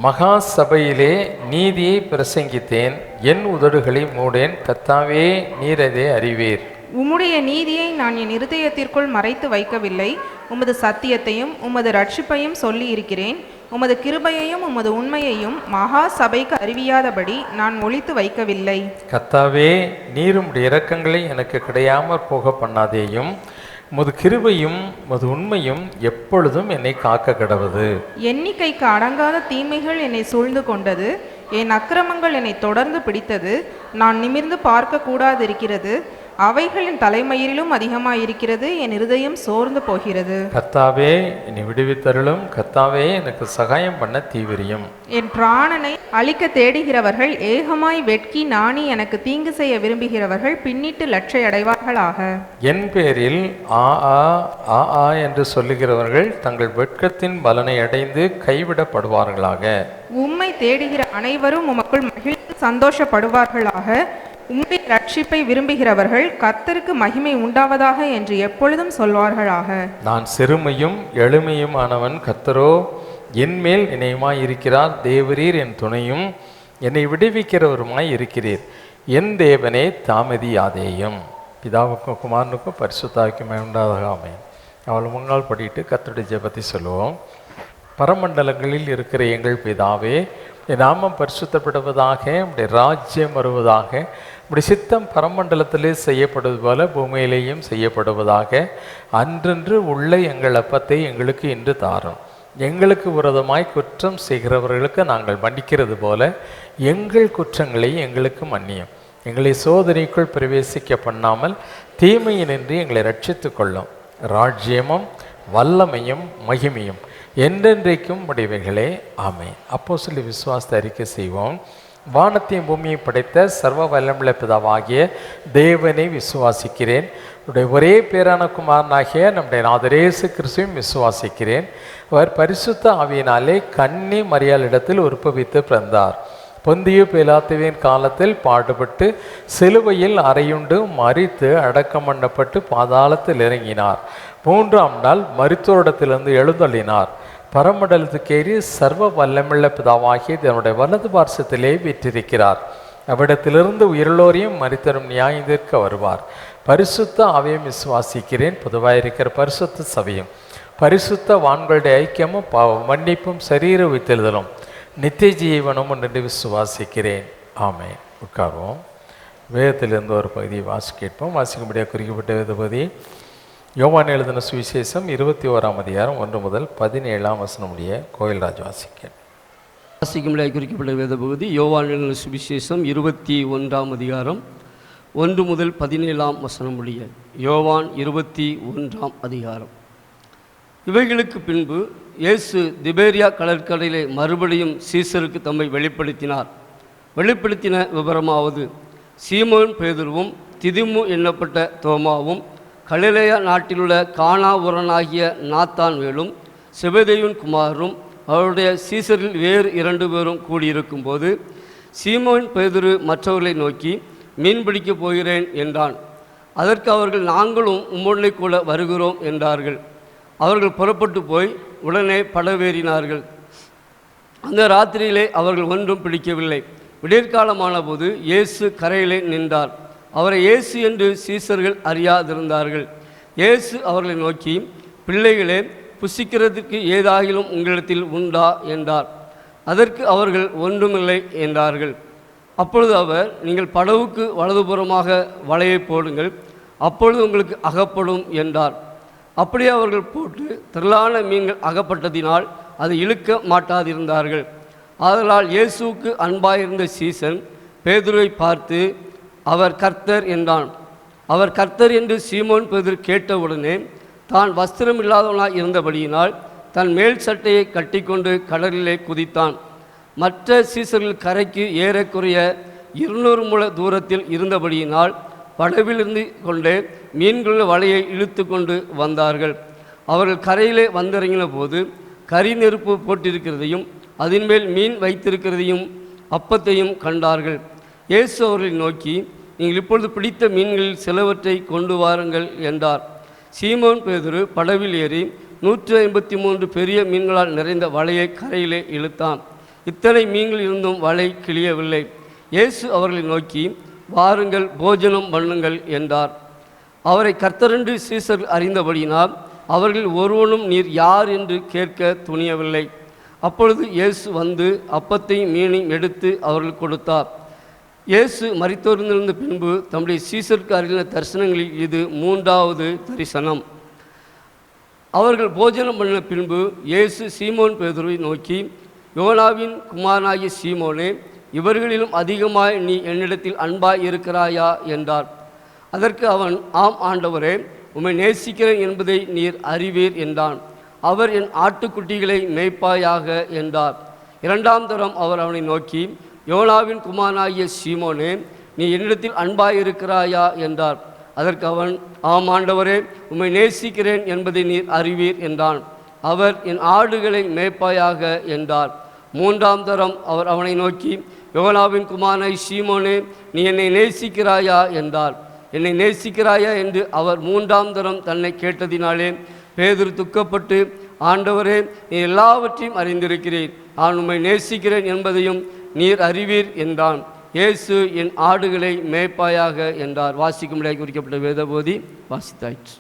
மகா சபையிலே நீதியை பிரசங்கித்தேன், என் உதடுகளை மூடேன். கர்த்தாவே, நீர் அதை அறிவீர். உம்முடைய நீதியை நான் என் இருதயத்திற்குள் மறைத்து வைக்கவில்லை. உமது சத்தியத்தையும் உமது ரட்சிப்பையும் சொல்லி இருக்கிறேன். உமது கிருபையையும் உமது உண்மையையும் மகா சபைக்கு அறிவியாதபடி நான் ஒளித்து வைக்கவில்லை. கர்த்தாவே, நீர் உம்முடைய இரக்கங்களை எனக்கு கிடையாமற் போக பண்ணாதேயும். உமது கிருபையும் உமது உண்மையும் எப்பொழுதும் என்னை காக்க கடவது. எண்ணிக்கைக்கு அடங்காத தீமைகள் என்னை சூழ்ந்து கொண்டது. என் அக்கிரமங்கள் என்னை தொடர்ந்து பிடித்தது. நான் நிமிர்ந்து பார்க்க கூடாதிருக்கிறது. அவைகளின் தலைமயிரிலும் அதிகமாயிருக்கிறது. என் இருதயம் சோர்ந்து போகிறது. கர்த்தாவே, என்னை விடுவித்தருளும். கர்த்தாவே, எனக்கு சகாயம் பண்ண தீவிரியும். என் பிராணனை அழிக்க தேடுகிறவர்கள் ஏகமாய் வெட்கி நாணி எனக்கு தீங்கு செய்ய விரும்புகிறவர்கள் பின்னிட்டு லட்சை அடைவார்களாக. என் பேரில் ஆ ஆ ஆ ஆ என்று சொல்லுகிறவர்கள் தங்கள் வெட்கத்தின் பலனை அடைந்து கைவிடப்படுவார்களாக. உம்மை தேடுகிற அனைவரும் உமக்குள் மகிழ்ந்து சந்தோஷப்படுவார்களாக. உம்முடைய ரட்சிப்பை விரும்புகிறவர்கள் கர்த்தருக்கு மகிமை உண்டாவதாக என்று எப்பொழுதும் சொல்வார்களாக. நான் சிறுமையும் எளிமையும் ஆனவன், கர்த்தரோ என் மேல் இணையமாய் இருக்கிறார். தேவரீர் என் துணையும் என்னை விடுவிக்கிறவருமாய் இருக்கிறீர். என் தேவனே, தாமதியாதேயும். பிதாவுக்கும் குமாரனுக்கும் பரிசுத்தாவிக்குமே உண்டாதாக. ஆமென். அவள் முன்னாள் படிட்டு கர்த்தருடைய ஜெபத்தை சொல்லுவோம். பரமண்டலங்களில் இருக்கிற எங்கள் பிதாவே, என் நாமம் பரிசுத்தப்படுவதாக, உடைய ராஜ்யம் வருவதாக, உடைய சித்தம் பரமண்டலத்திலே செய்யப்படுவது போல பூமியிலேயும் செய்யப்படுவதாக. அன்றன்று உள்ள எங்கள் அப்பத்தை எங்களுக்கு இன்று தாரும். எங்களுக்கு விரோதமாய் குற்றம் செய்கிறவர்களுக்கு நாங்கள் மன்னிக்கிறது போல எங்கள் குற்றங்களை எங்களுக்கு மன்னியும். எங்களை சோதனைக்குள் பிரவேசிக்க பண்ணாமல் தீமையினின்றி எங்களை ரட்சித்து கொள்ளும். ராஜ்யமும் வல்லமையும் மகிமையும் என்றென்றைக்கும் உடையவைகளே, ஆமென். அப்போஸ்தலர் விசுவாசத்தை அறிக்கை செய்வோம். வானத்தையும் பூமியை படைத்த சர்வ வல்லமையுள்ள பிதாவாகிய தேவனை விசுவாசிக்கிறேன். உடைய ஒரே பேரான குமாரனாகிய நம்முடைய நாதர் இயேசு கிறிஸ்துவையும் விசுவாசிக்கிறேன். அவர் பரிசுத்த ஆவியினாலே கன்னி மரியாளிடத்தில் உற்பவித்து பிறந்தார். பொந்திய பிலாத்துவின் காலத்தில் பாடுபட்டு சிலுவையில் அறையுண்டு மரித்து அடக்கம் பண்ணப்பட்டு பாதாளத்தில் இறங்கினார். 3ஆம் நாள் மரித்தோரிடத்திலிருந்து எழுந்தள்ளினார். பரமண்டலத்துக்கேறி சர்வ வல்லமுள்ள பிதாவாகிய தன்னுடைய வலது பார்சத்திலே வீற்றிருக்கிறார். அவ்விடத்திலிருந்து உயிரோரையும் மரித்தரும் நியாயத்திற்கு வருவார். பரிசுத்த ஆவியையும் விசுவாசிக்கிறேன். பொதுவாயிருக்கிற பரிசுத்த சபையும் பரிசுத்த வான்களுடைய ஐக்கியமும் மன்னிப்பும் சரீர உயிர்த்தெழுதலும் நித்திய ஜீவனும் என்று விசுவாசிக்கிறேன். ஆமென். உட்கார்வோம். வேதத்திலிருந்து ஒரு பகுதியை கேட்போம். வாசிக்கும்படியாக குறிக்கப்பட்ட வேத பகுதி யோவான் எழுதின சுவிசேஷம் 21ஆம் அதிகாரம் 1 முதல் 17ஆம் வசனம் முடிய கோயில்ராஜ் வாசிக்கும்படியாக குறிக்கப்பட்ட வேத பகுதி யோவான் எழுதின சுவிசேஷம் 21ஆம் அதிகாரம் 1 முதல் 17ஆம் வசனம் முடிய. யோவான் 21ஆம் அதிகாரம். இவைகளுக்கு பின்பு இயேசு திபேரியா கடற்கரையிலே மறுபடியும் சீசருக்கு தம்மை வெளிப்படுத்தினார். வெளிப்படுத்தின விவரமாவது, சீமோன் பேதுருவும் திதிமு எண்ணப்பட்ட தோமாவும் கலிலேயா நாட்டிலுள்ள கானாவுரனாகிய நாத்தான்வேலும் செபெதேயுவின் குமாரரும் அவருடைய சீசரில் வேறு 2 பேரும் கூடியிருக்கும்போது சீமோன் பேதுரு மற்றவர்களை நோக்கி, மீன் பிடிக்கப் போகிறேன் என்றான். அதற்கு அவர்கள், நாங்களும் உம்முடனே கூட வருகிறோம் என்றார்கள். அவர்கள் புறப்பட்டு போய் உடனே படவேறினார்கள். அந்த ராத்திரியிலே அவர்கள் ஒன்றும் பிடிக்கவில்லை. விடியற்காலமான போது இயேசு கரையிலே நின்றார். அவரை இயேசு என்று சீசர்கள் அறியாதிருந்தார்கள். இயேசு அவர்களை நோக்கி, பிள்ளைகளே, புசிக்கிறதுக்கு ஏதாகிலும் உங்களிடத்தில் உண்டா என்றார். அதற்கு அவர்கள், ஒன்றுமில்லை என்றார்கள். அப்பொழுது அவர், நீங்கள் படவுக்கு வலதுபுறமாக வலையை போடுங்கள், அப்பொழுது உங்களுக்கு அகப்படும் என்றார். அப்படியே அவர்கள் போட்டு திரளான மீன்கள் அகப்பட்டதினால் அதை இழுக்க மாட்டாதிருந்தார்கள். ஆதலால் இயேசுவுக்கு அன்பாயிருந்த சீசன் பேதுருவை பார்த்து, அவர் கர்த்தர் என்றான். அவர் கர்த்தர் என்று சீமோன் பேதுரு கேட்டவுடனே தான் வஸ்திரம் இல்லாதவனாய் இருந்தபடியினால் தன் மேல் சட்டையை கட்டிக்கொண்டு கடலிலே குதித்தான். மற்ற சீசர்கள் கரைக்கு ஏறக்குறைய 200 முழ தூரத்தில் இருந்தபடியினால் படவிலிருந்து கொண்டே மீன்கள் வலையை இழுத்து கொண்டு வந்தார்கள். அவர்கள் கரையிலே வந்திறங்கின போது கரி நெருப்பு போட்டிருக்கிறதையும் அதன்மேல் மீன் வைத்திருக்கிறதையும் அப்பத்தையும் கண்டார்கள். இயேசு அவர்களை நோக்கி, நீங்கள் இப்பொழுது பிடித்த மீன்களில் சிலவற்றை கொண்டு வாருங்கள் என்றார். சீமோன் பேதுரு படவில் ஏறி 153 பெரிய மீன்களால் நிறைந்த வலையை கரையிலே இழுத்தான். இத்தனை மீன்கள் இருந்தும் வலை கிழியவில்லை. இயேசு அவர்களை நோக்கி, வாருங்கள், போஜனம் பண்ணுங்கள் என்றார். அவரை கர்த்தரென்று சீசர் அறிந்தபடியினால் அவர்கள் ஒருவனும், நீர் யார் என்று கேட்க துணியவில்லை. அப்பொழுது இயேசு வந்து அப்பத்தையும் மீனையும் எடுத்து அவர்கள் கொடுத்தார். இயேசு மரித்தோரிலிருந்த பின்பு தம்முடைய சீசருக்கு அருகின தரிசனங்களில் இது 3வது தரிசனம். அவர்கள் போஜனம் பண்ணின பின்பு இயேசு சீமோன் பேதுருவை நோக்கி, யோனாவின் குமாரனாகிய சீமோனே, இவர்களிலும் அதிகமாய் நீ என்னிடத்தில் அன்பாய் இருக்கிறாயா என்றார். அதற்கு அவன், ஆம் ஆண்டவரே, உம்மை நேசிக்கிறேன் என்பதை நீர் அறிவீர் என்றான். அவர், என் ஆட்டுக்குட்டிகளை மேய்ப்பாயாக என்றார். 2ஆம் தரம் அவர் அவனை நோக்கி, யோனாவின் குமாரனாகிய சீமோனே, நீ என்னிடத்தில் அன்பாய் இருக்கிறாயா என்றார். அதற்கு அவன், ஆம் ஆண்டவரே, உம்மை நேசிக்கிறேன் என்பதை நீர் அறிவீர் என்றான். அவர், என் ஆடுகளை மேய்ப்பாயாக என்றார். 3ஆம் தரம் அவர் அவனை நோக்கி, யோனாவின் குமாரனாகிய சீமோனே, நீ என்னை நேசிக்கிறாயா என்றார். என்னை நேசிக்கிறாயா என்று அவர் 3ஆம் தரம் தன்னை கேட்டதினாலே பேதுரு துக்கப்பட்டு, ஆண்டவரே, நீ எல்லாவற்றையும் அறிந்திருக்கிறீர், நான் உம்மை நேசிக்கிறேன் என்பதையும் நீர் அறிவீர் என்றான். இயேசு, என் ஆடுகளை மேய்ப்பாயாக என்றார். வாசிக்கும்படியாக குறிக்கப்பட்ட வேதபோதி வாசித்தாயிற்று.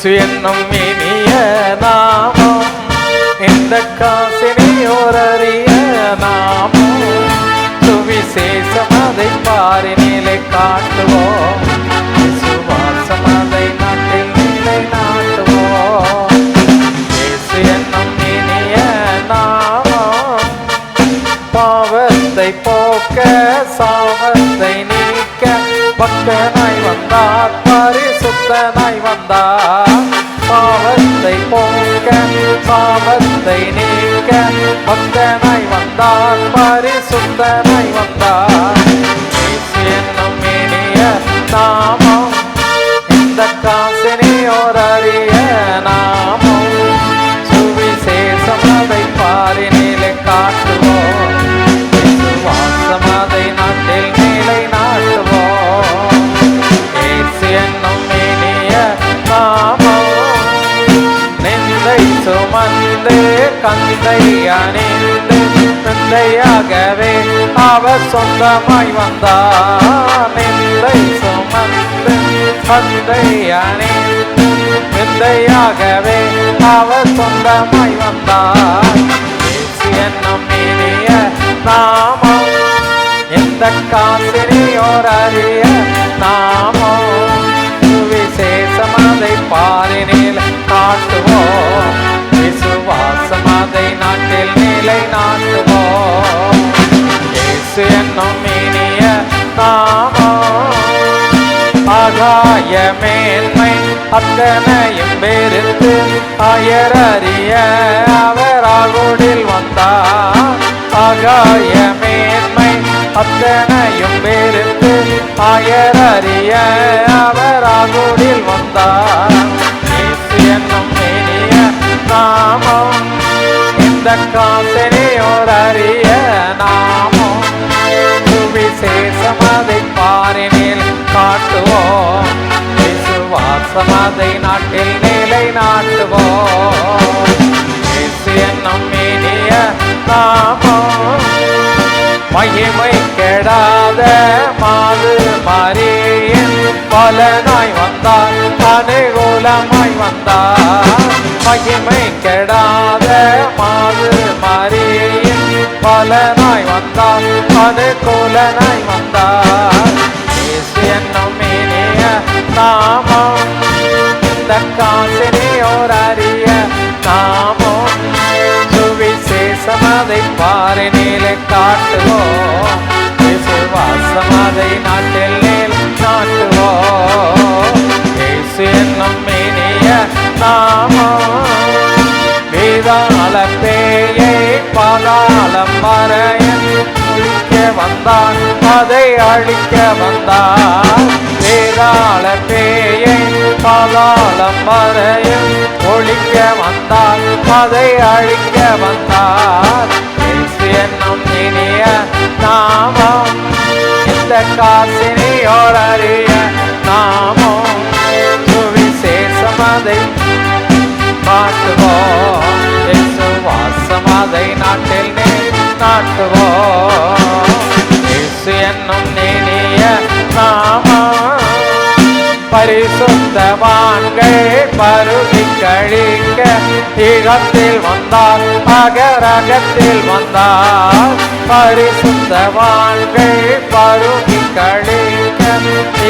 இயேசு என்னும் இனிய நாமம், இந்த காசினியோரறிய நாமம், சுவிசேஷம் அதை பாரினிலே காட்டுவோம், விசுவாசம் அதை நாட்டில் நிலை நாட்டுவோம். இயேசு என்னும் இனிய நாமம், பாவத்தை போக்க சாபத்தை நீக்க பக்தனாய் வந்தார், பரிசுத்தனாய் வந்தார். பாவத்தை போக்க சாபத்தை நீக்க பக்தனாய் வந்தார், பரிசுத்தனாய் வந்தார். இயேசு என்னும் இனிய நாமம், இந்த காசினியோரறிய நாமம், சுவிசேஷம் அதை பாரினிலே காட்டுவோம், விசுவாசம் அதை நாட்டில் நிலை நாட்டுவோம். இயேசு என்னும் இனிய நாமம், நிந்தை சுமந்து கந்தை அணிந்து நிந்தையாகவே அவர் சொந்தமாய் வந்தார். நிந்தை சுமந்து கந்தை அணிந்து நிந்தையாகவே அவர் சொந்தமாய் வந்தார். இயேசு என்னும் இனிய நாமம், இந்த காசினியோரறிய நாமம், சுவிசேஷம் அதை பாரினில் காட்டுவோம், விசுவாசம் அதை நாட்டில் நிலை நாட்டுவோம். இயேசு என்னும் இனிய நாமம், ஆகாய மேன்மை அத்தனையும் வெறுத்து அயரறிய அவர் ஆகுடில் வந்தார். ஆகாய மேன்மை அத்தனையும் வெறுத்து அயரறிய அவர் ஆகுடில் வந்தார். இயேசு என்னும் இனிய நாமம், இந்த காசினியோரறிய நாமம், சுவிசேஷம் அதை பாரினில் காட்டுவோம், விசுவாசம் அதை நாட்டில் நிலை நாட்டுவோம். இயேசு என்னும் இனிய நாமம், மகிமை கெடாத மாது மரியின் பலனாய் வந்தார், அனுகூலமாய் வந்தார். மகிமை கெடாத மாது மரியின் பலனாய் வந்தார், அனுகூலனாய் வந்தார். இயேசு என்னும் இனிய நாமம், இந்த காசினியோரறிய நாமம், சுவிசேஷம் அதை பாரினிலே காட்டுவோம், விசுவாசம் அதை நாட்டில் நிலை நாட்டுவோம். இயேசு என்னும் இனிய நாமம், வேதாள பேயை பாதாளம் வரைய ஒழிக்க வந்தான், அதை அழிக்க வந்தான். வேதாள பேயை பாதாளம் வரைய ஒழிக்க வந்தான், அதை அழிக்க வந்தான். இயேசு என்னும் இனிய நாமம், இந்த காசினியோரறிய நாமம், சுவிசேஷம் அதை காட்டுவோம், விசுவாசம் அதை நாட்டில் நாட்டுவோம். இயேசு என்னும் இனிய நாமம், பரிசுத்தவான்கள் பருகி கழிக்க ஈகத்தில் வந்தார், அகரகத்தில் வந்தார். பரிசுத்தவான்கள் பருகி கழிக்க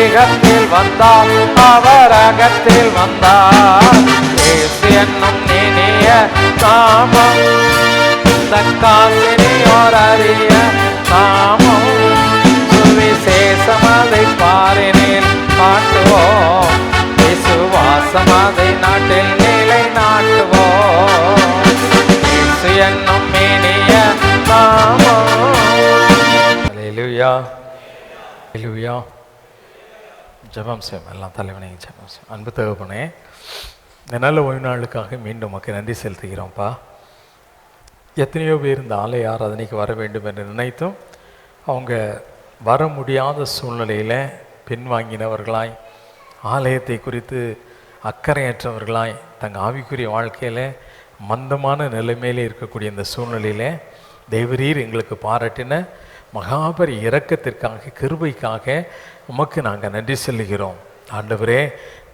ஈகத்தில் வந்தார், அவர் அகத்தில் வந்தார். இயேசு என்னும் இனிய நாமம், இந்த காசினியோரறிய நாமம், சுவிசேஷம் அதை பாரினில் காட்டுவோம், விசுவாசம் அதை நாட்டில் நிலை நாட்டுவோம். இயேசு என்னும் இனிய நாமம். அல்லேலூயா, அல்லேலூயா. ஜெபம் செய்வோம், எல்லாம் தலைவனையும் ஜெபம் செய்வோம். அன்பு தகப்பனே, இந்த நல்ல ஓய்வு நாளுக்காக மீண்டும் மக்கள் நன்றி செலுத்துகிறோம்ப்பா. எத்தனையோ பேர் இந்த ஆலய ஆராதனைக்கு வர வேண்டும் என்று நினைத்தும் அவங்க வர முடியாத சூழ்நிலையில் பின்வாங்கினவர்களாய், ஆலயத்தை குறித்து அக்கறையற்றவர்களாய், தங்கள் ஆவிக்குரிய வாழ்க்கையில் மந்தமான நிலைமையிலே இருக்கக்கூடிய இந்த சூழ்நிலையில் தேவரீர் எங்களுக்கு பாராட்டின மகாபரி இரக்கத்திற்காக, கிருபைக்காக உமக்கு நாங்கள் நன்றி சொல்லுகிறோம். ஆண்டவரே,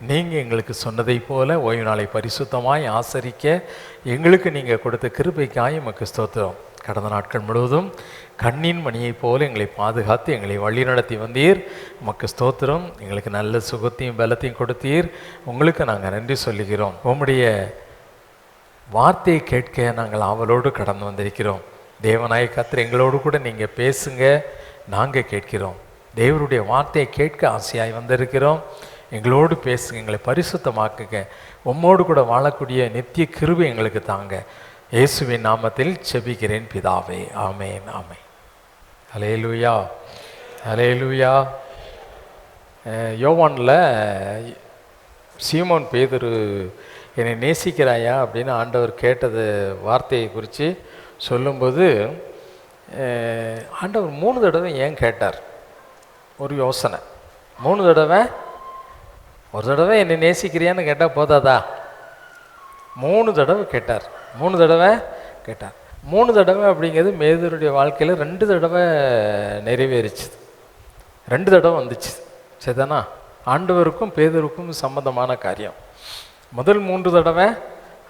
நீங்கள் எங்களுக்கு சொன்னதை போல ஓய்வு நாளை பரிசுத்தமாய் ஆசரிக்க எங்களுக்கு நீங்கள் கொடுத்த கிருபைக்காய் உமக்கு ஸ்தோத்திரம். கடந்த நாட்கள் முழுவதும் கண்ணின் மணியைப் போல எங்களை பாதுகாத்து எங்களை வழிநடத்தி வந்தீர். உமக்கு ஸ்தோத்திரம். எங்களுக்கு நல்ல சுகத்தையும் பலத்தையும் கொடுத்தீர். உங்களுக்கு நாங்கள் நன்றி சொல்லுகிறோம். உம்முடைய வார்த்தையை கேட்க நாங்கள் ஆவலோடு கடந்து வந்திருக்கிறோம். தேவனாய கர்த்தர் எங்களோடு கூட நீங்கள் பேசுங்க, நாங்கள் கேட்கிறோம். தேவருடைய வார்த்தையை கேட்க ஆசையாய் வந்திருக்கிறோம். எங்களோடு பேசுங்க, எங்களை பரிசுத்தமாக்குங்க. உம்மோடு கூட வாழக்கூடிய நித்திய கிருபை எங்களுக்கு தாங்க. இயேசுவின் நாமத்தில் செபிக்கிறேன் பிதாவே, ஆமேன், ஆமேன். ஹல்லேலூயா, ஹல்லேலூயா. யோவானில் சீமோன் பேதுரு என்னை நேசிக்கிறாயா அப்படின்னு ஆண்டவர் கேட்டது வார்த்தையை குறித்து சொல்லும்போது ஆண்டவர் 3 தடவை ஏன் கேட்டார்? ஒரு யோசனை. 3 தடவை, ஒரு தடவை என்னை நேசிக்கிறியான்னு கேட்டால் போதாதா? 3 தடவை கேட்டார். 3 தடவை கேட்டார். 3 தடவை அப்படிங்கிறது பேதுருடைய வாழ்க்கையில் 2 தடவை நிறைவேறிச்சு, 2 தடவை வந்துச்சு. சரிதானா? ஆண்டவருக்கும் பேதுருக்கும் சம்பந்தமான காரியம். முதல் 3 தடவை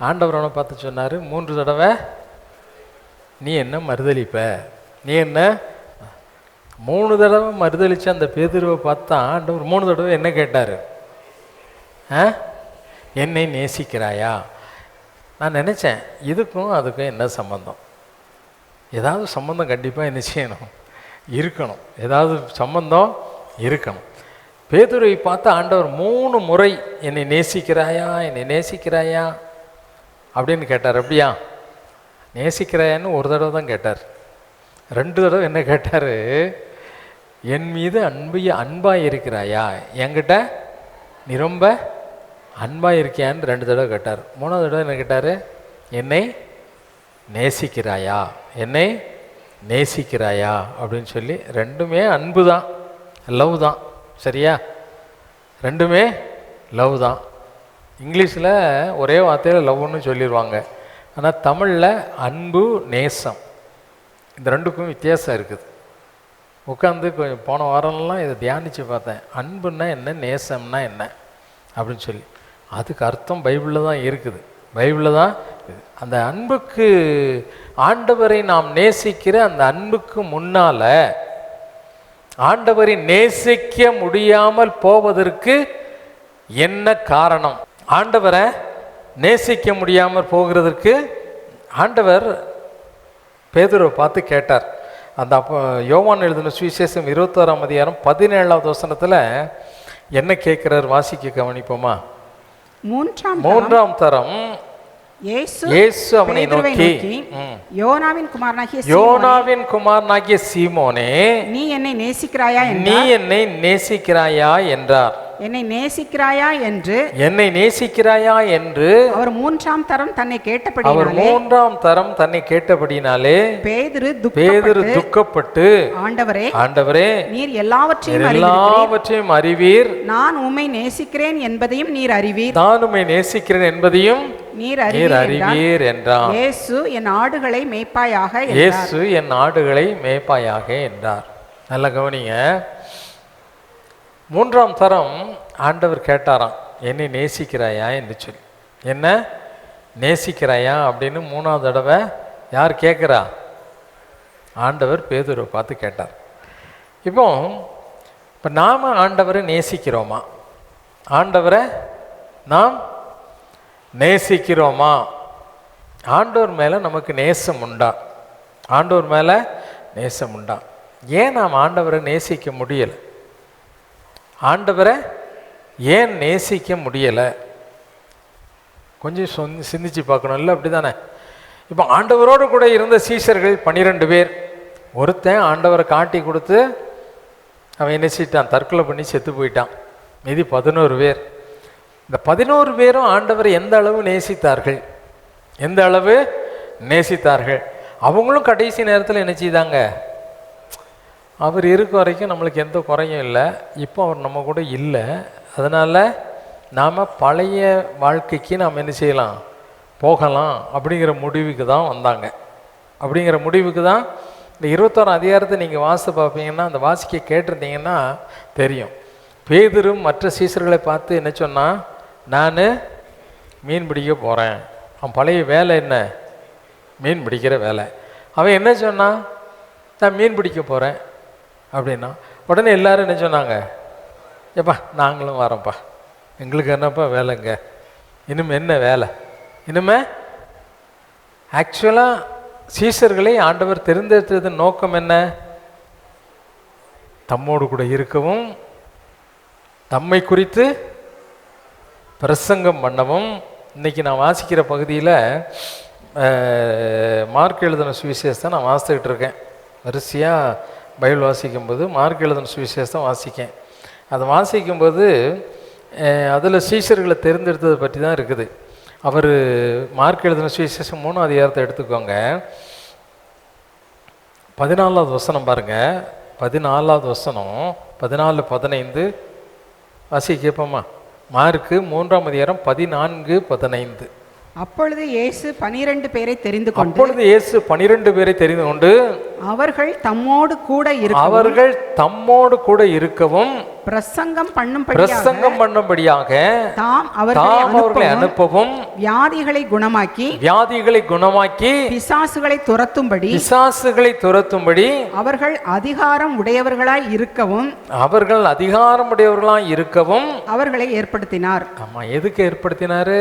ஆண்டவர் அவனை பார்த்து சொன்னார், 3 தடவை நீ என்ன மறுதளிப்ப, நீ என்ன. 3 தடவை மறுதளித்து அந்த பேதுருவை பார்த்தா ஆண்டவர் 3 தடவை என்ன கேட்டார்? என்னை நேசிக்கிறாயா? நான் நினச்சேன் இதுக்கும் அதுக்கும் என்ன சம்பந்தம்? ஏதாவது சம்பந்தம் கண்டிப்பாக என்ன செய்யணும், இருக்கணும். ஏதாவது சம்பந்தம் இருக்கணும். பேதுருவை பார்த்து ஆண்டவர் 3 முறை என்னை நேசிக்கிறாயா, என்னை நேசிக்கிறாயா அப்படின்னு கேட்டார். அப்படியா? நேசிக்கிறாயான்னு ஒரு தடவை தான் கேட்டார். 2 தடவை என்ன கேட்டார்? என் மீது அன்பாக இருக்கிறாயா, என்கிட்ட நீ ரொம்ப அன்பாக இருக்கியான்னு 2 தடவை கேட்டார். 3வது தடவை என்ன கேட்டார்? என்னை நேசிக்கிறாயா, என்னை நேசிக்கிறாயா அப்படின்னு சொல்லி. 2மே அன்பு தான், லவ் தான். சரியா? 2மே லவ் தான். இங்கிலீஷில் ஒரே வார்த்தையில் லவ்னு சொல்லிடுவாங்க. ஆனால் தமிழில் அன்பு, நேசம், இந்த 2க்கும் வித்தியாசம் இருக்குது. உட்காந்து கொஞ்சம் போன வாரம்லாம் இதை தியானித்து பார்த்தேன். அன்புன்னா என்ன, நேசம்னா என்ன அப்படின்னு சொல்லி. அதுக்கு அர்த்தம் பைபிளில் தான் இருக்குது, பைபிளில் தான். அந்த அன்புக்கு, ஆண்டவரை நாம் நேசிக்கிற அந்த அன்புக்கு முன்னால் ஆண்டவரை நேசிக்க முடியாமல் போவதற்கு என்ன காரணம்? ஆண்டவரை நேசிக்க முடியாமல் போகிறதற்கு ஆண்டவர் பேதுருவை பார்த்து கேட்டார். அந்த யோவான் எழுதின சுவிசேஷம் 21ஆம் அதிகாரம் 17வது வசனத்தில் என்ன கேட்கிறார்? வாசிக்க கவனிப்போமா? 3ஆம் தரம் இயேசு அவனை நோக்கி, யோனாவின் குமாரனாகிய சீமோனே, நீ என்னை நேசிக்கிறாயா என்றார். என்னை நேசிக்கிறாயா என்று அவர் 3ஆம் தரம் தன்னை கேட்டபடினாலே பேதுரு துக்கப்பட்டு, ஆண்டவரே நீர் எல்லாவற்றையும் அறிவீர், நான் உம்மை நேசிக்கிறேன் என்பதையும் நீர் அறிவீர், நீர் அறிவீர் என்றார். இயேசு என் ஆடுகளை மேய்ப்பாயாக என்றார். நல்ல கவனிங்க. 3ஆம் தரம் ஆண்டவர் கேட்டாராம், என்னை நேசிக்கிறாயா என்று சொல்லி. என்ன நேசிக்கிறாயா அப்படின்னு 3வது தடவை யார் கேட்குறா? ஆண்டவர் பேதுருவை பார்த்து கேட்டார். இப்போ நாம் ஆண்டவரை நேசிக்கிறோமா? ஆண்டவரை நாம் நேசிக்கிறோமா? ஆண்டவர் மேலே நமக்கு நேசம் உண்டா? ஆண்டவர் மேலே நேசம் உண்டா? ஏன் நாம் ஆண்டவரை நேசிக்க முடியலை? ஆண்டவரை ஏன் நேசிக்க முடியலை? கொஞ்சம் சிந்திச்சு பார்க்கணும். இல்லை அப்படி தானே? இப்போ ஆண்டவரோடு கூட இருந்த சீஷர்கள் 12 பேர். ஒருத்தன் ஆண்டவரை காட்டி கொடுத்து அவன் என்ன செய்யிட்டான்? தற்கொலை பண்ணி செத்து போயிட்டான். மீதி 11 பேர். இந்த 11 பேரும் ஆண்டவரை எந்த அளவு நேசித்தார்கள்? அவங்களும் கடைசி நேரத்தில் என்ன செய்தாங்க? அவர் இருக்க வரைக்கும் நம்மளுக்கு எந்த குறையும் இல்லை, இப்போ அவர் நம்ம கூட இல்லை, அதனால் நாம் பழைய வாழ்க்கைக்கு நாம் என்ன செய்யலாம்? போகலாம் அப்படிங்கிற முடிவுக்கு தான் வந்தாங்க. அப்படிங்கிற முடிவுக்கு தான் இந்த 21ஆம் அதிகாரத்தை நீங்கள் வாசித்து பார்ப்பீங்கன்னா, அந்த வாசிக்க கேட்டிருந்தீங்கன்னா தெரியும். பேதுரும் மற்ற சீசர்களை பார்த்து என்ன சொன்னான்? நான் மீன் பிடிக்க போகிறேன். அவன் பழைய வேலை என்ன? மீன் பிடிக்கிற வேலை. அவன் என்ன சொன்னான்? நான் மீன் பிடிக்க போகிறேன் அப்படின்னா உடனே எல்லாரும் என்ன சொன்னாங்க? ஏப்பா நாங்களும் வரோம்ப்பா, எங்களுக்கு என்னப்பா வேலைங்க, இனிமே என்ன வேலை இனிமே? ஆக்சுவலாக சீசர்களை ஆண்டவர் தெரிந்தெடுத்தது நோக்கம் என்ன? தம்மோடு கூட இருக்கவும், தம்மை குறித்து பிரசங்கம் பண்ணவும். இன்னைக்கு நான் வாசிக்கிற பகுதியில் மார்க் எழுதின சுவிசேஷத்தை நான் வாசித்துக்கிட்டு இருக்கேன். வரிசையாக பைபிள் வாசிக்கும்போது மார்க் எழுதின சுவிசேஷத்தை வாசிக்கேன். அதை வாசிக்கும்போது அதில் சீஷர்களை தேர்ந்தெடுத்ததை பற்றி தான் இருக்குது. அவர் மார்க் எழுதின சுவிசேஷம் 3ஆம் அதிகாரத்தை எடுத்துக்கோங்க. 14வது வசனம் பாருங்கள். 14வது வசனம் 14-15 வாசி கேட்போமா? மார்க்கு 3ஆம் அதிகாரம் 14-15. அப்பொழுது இயேசு 12 பேரை தெரிந்து கொண்டு தெரிந்து கொண்டு அவர்கள் தம்மோடு கூட இருக்கவும் பிரசங்கம் பண்ணும்படியாக தாம் அவர்களை அனுப்பவும், வியாதிகளை குணமாக்கி பிசாசுகளை துரத்தும்படி அவர்கள் அதிகாரம் உடையவர்களாய் இருக்கவும் அவர்களை ஏற்படுத்தினார். ஆமா, எதுக்கு ஏற்படுத்தினாரு?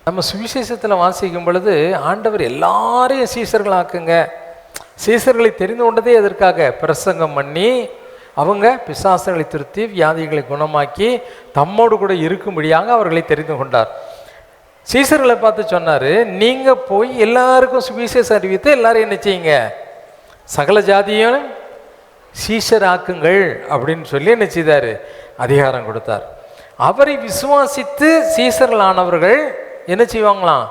நம்ம சுவிசேஷத்தில் வாசிக்கும் பொழுது ஆண்டவர் எல்லாரையும் சீசர்களாக்குங்க. சீசர்களை தெரிந்து கொண்டதே எதற்காக? பிரசங்கம் பண்ணி அவங்க பிசாசுகளை திருத்தி வியாதிகளை குணமாக்கி தம்மோடு கூட இருக்கும்படியாக அவர்களை தெரிந்து கொண்டார். சீசர்களை பார்த்து சொன்னார், நீங்கள் போய் எல்லாருக்கும் சுவிசேஷம் அறிவித்து எல்லாரும் என்ன செய்யுங்க? சகல ஜாதியும் சீஷராக்குங்கள் அப்படின்னு சொல்லி என்ன செய்தார்? அதிகாரம் கொடுத்தார். அவரை விசுவாசித்து சீசர்களானவர்கள் என்ன செய்வாங்களாம்?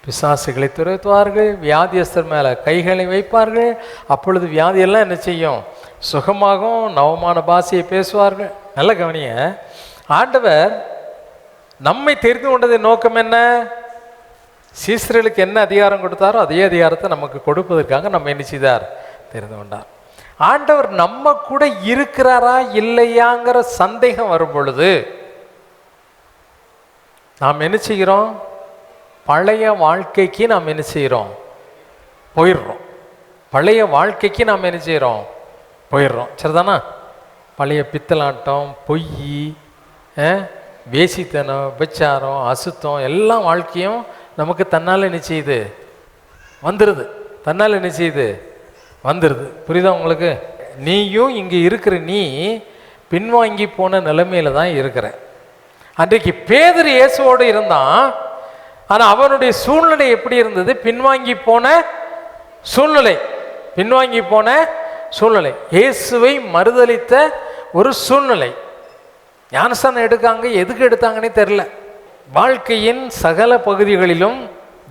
பிசாசுகளை துரத்துவார்கள், வியாதியஸ்தர் மேலே கைகளை வைப்பார்கள். அப்பொழுது வியாதியெல்லாம் என்ன செய்யும்? சுகமாகும். நவமான பாஷையை பேசுவார்கள். நல்ல கவனிய, ஆண்டவர் நம்மை தெரிந்து கொண்டது நோக்கம் என்ன? சீசர்களுக்கு என்ன அதிகாரம் கொடுத்தாரோ அதே அதிகாரத்தை நமக்கு கொடுப்பதற்காக நம்ம என்ன செய்தார்? தெரிந்து கொண்டார். ஆண்டவர் நம்ம கூட இருக்கிறாரா இல்லையாங்கிற சந்தேகம் வரும் பொழுது நாம் என்ன செய்கிறோம்? பழைய வாழ்க்கைக்கு நாம் என்ன செய்கிறோம்? போயிடுறோம். பழைய வாழ்க்கைக்கு நாம் என்ன செய்கிறோம்? போயிடுறோம். சரிதானா? பழைய பித்தலாட்டம், பொய், வேசித்தனம், விபச்சாரம், அசுத்தம் எல்லா வாழ்க்கையும் நமக்கு தன்னால் என்ன செய்யுது? வந்துடுது. தன்னால் என்ன செய்யுது? வந்துடுது. புரியுதா உங்களுக்கு? நீயும் இங்கே இருக்கிற நீ பின்வாங்கி போன நிலைமையில தான் இருக்கிற. அன்றைக்கு பேதுரு இயேசுவோடு இருந்தான். ஆனால் அவனுடைய சூழ்நிலை எப்படி இருந்தது? பின்வாங்கி போன சூழ்நிலை. இயேசுவை மறுதலித்த ஒரு சூழ்நிலை. ஞானஸ்தானம் எடுக்காங்க, எதுக்கு எடுத்தாங்கன்னே தெரில. வாழ்க்கையின் சகல பகுதிகளிலும்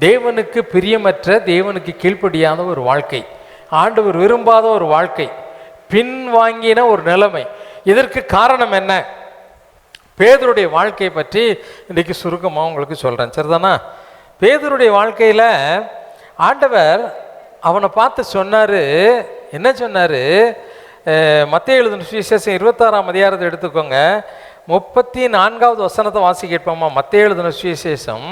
தேவனுக்கு பிரியமற்ற, தேவனுக்கு கீழ்ப்படியாத ஒரு வாழ்க்கை, ஆண்டவர் விரும்பாத ஒரு வாழ்க்கை, பின்வாங்கின ஒரு நிலைமை. இதற்கு காரணம் என்ன? பேதுருடைய வாழ்க்கையை பற்றி இன்றைக்கு சுருக்கமாக உங்களுக்கு சொல்கிறேன். சரிதானா? பேதுருடைய வாழ்க்கையில் ஆண்டவர் அவனை பார்த்து சொன்னார். என்ன சொன்னார்? மத்தேயு எழுதின சுவிசேஷம் 26ஆம் அதிகாரத்தை எடுத்துக்கோங்க. 34வது வசனத்தை வாசி கேட்போமா? மத்தேயு எழுதின சுவிசேஷம்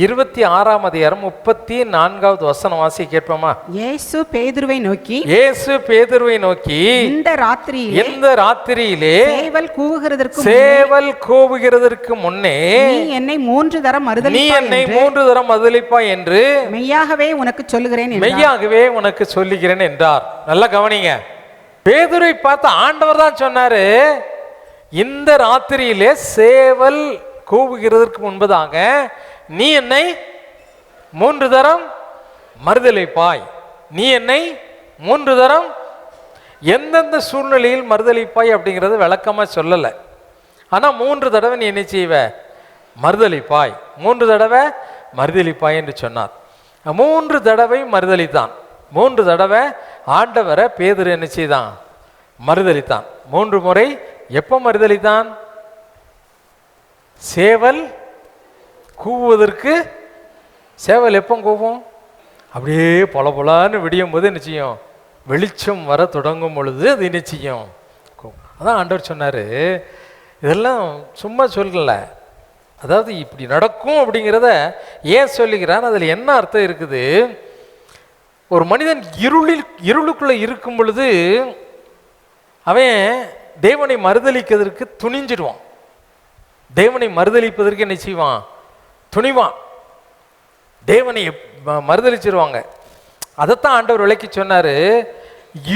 26ஆம் அதிகாரம் 34வது வசனம் வாசி கேட்போமா? இயேசு பேதுருவை நோக்கி இந்த ராத்திரியிலே சேவல் கூவுகிறதற்கு முன்னே நீ என்னை 3 தரம் மறுதலிப்பாய் என்று மெய்யாகவே உனக்கு சொல்லுகிறேன் என்றார். நல்லா கவனிங்க. பேதுரை பார்த்து ஆண்டவர் தான் சொன்னாரு, இந்த ராத்திரியிலே சேவல் கூவுகிறதற்கு முன்பதாக நீ என்னை 3 தரம் மறுதலிப்பாய். நீ என்னை 3 தரம் எந்தெந்த சூழ்நிலையில் மறுதலிப்பாய் அப்படிங்கிறது விளக்கமாக சொல்லலை. ஆனால் 3 தடவை நீ என்ன செய்வ? மறுதலிப்பாய். 3 தடவை மறுதலிப்பாய் என்று சொன்னார். 3 தடவை மறுதலித்தான். 3 தடவை ஆண்டவரை பேதுரு என்ன செய்தான்? மறுதலித்தான். 3 முறை. எப்போ மறுதலித்தான்? சேவல் கூவுவதற்கு. சேவல் எப்போ கூவும்? அப்படியே பொல பொலான்னு விடியும் போது என்ன செய்யும்? வெளிச்சம் வர தொடங்கும் பொழுது அது என்ன செய்யும்? அதான் ஆண்டவர் சொன்னார், இதெல்லாம் சும்மா சொல்லல, அதாவது இப்படி நடக்கும் அப்படிங்கிறத ஏன் சொல்லுகிறார், அதில் என்ன அர்த்தம் இருக்குது. ஒரு மனிதன் இருளுக்குள்ளே இருக்கும் பொழுது அவன் தேவனை மறுதலிக்கிறதுக்கு துணிஞ்சிடுவான். தேவனை மறுதலிப்பதற்கு என்ன செய்வான்? துணிவான். தேவனை மறுதலிச்சிருவாங்க. அதைத்தான் ஆண்டவர் விளக்கி சொன்னார்,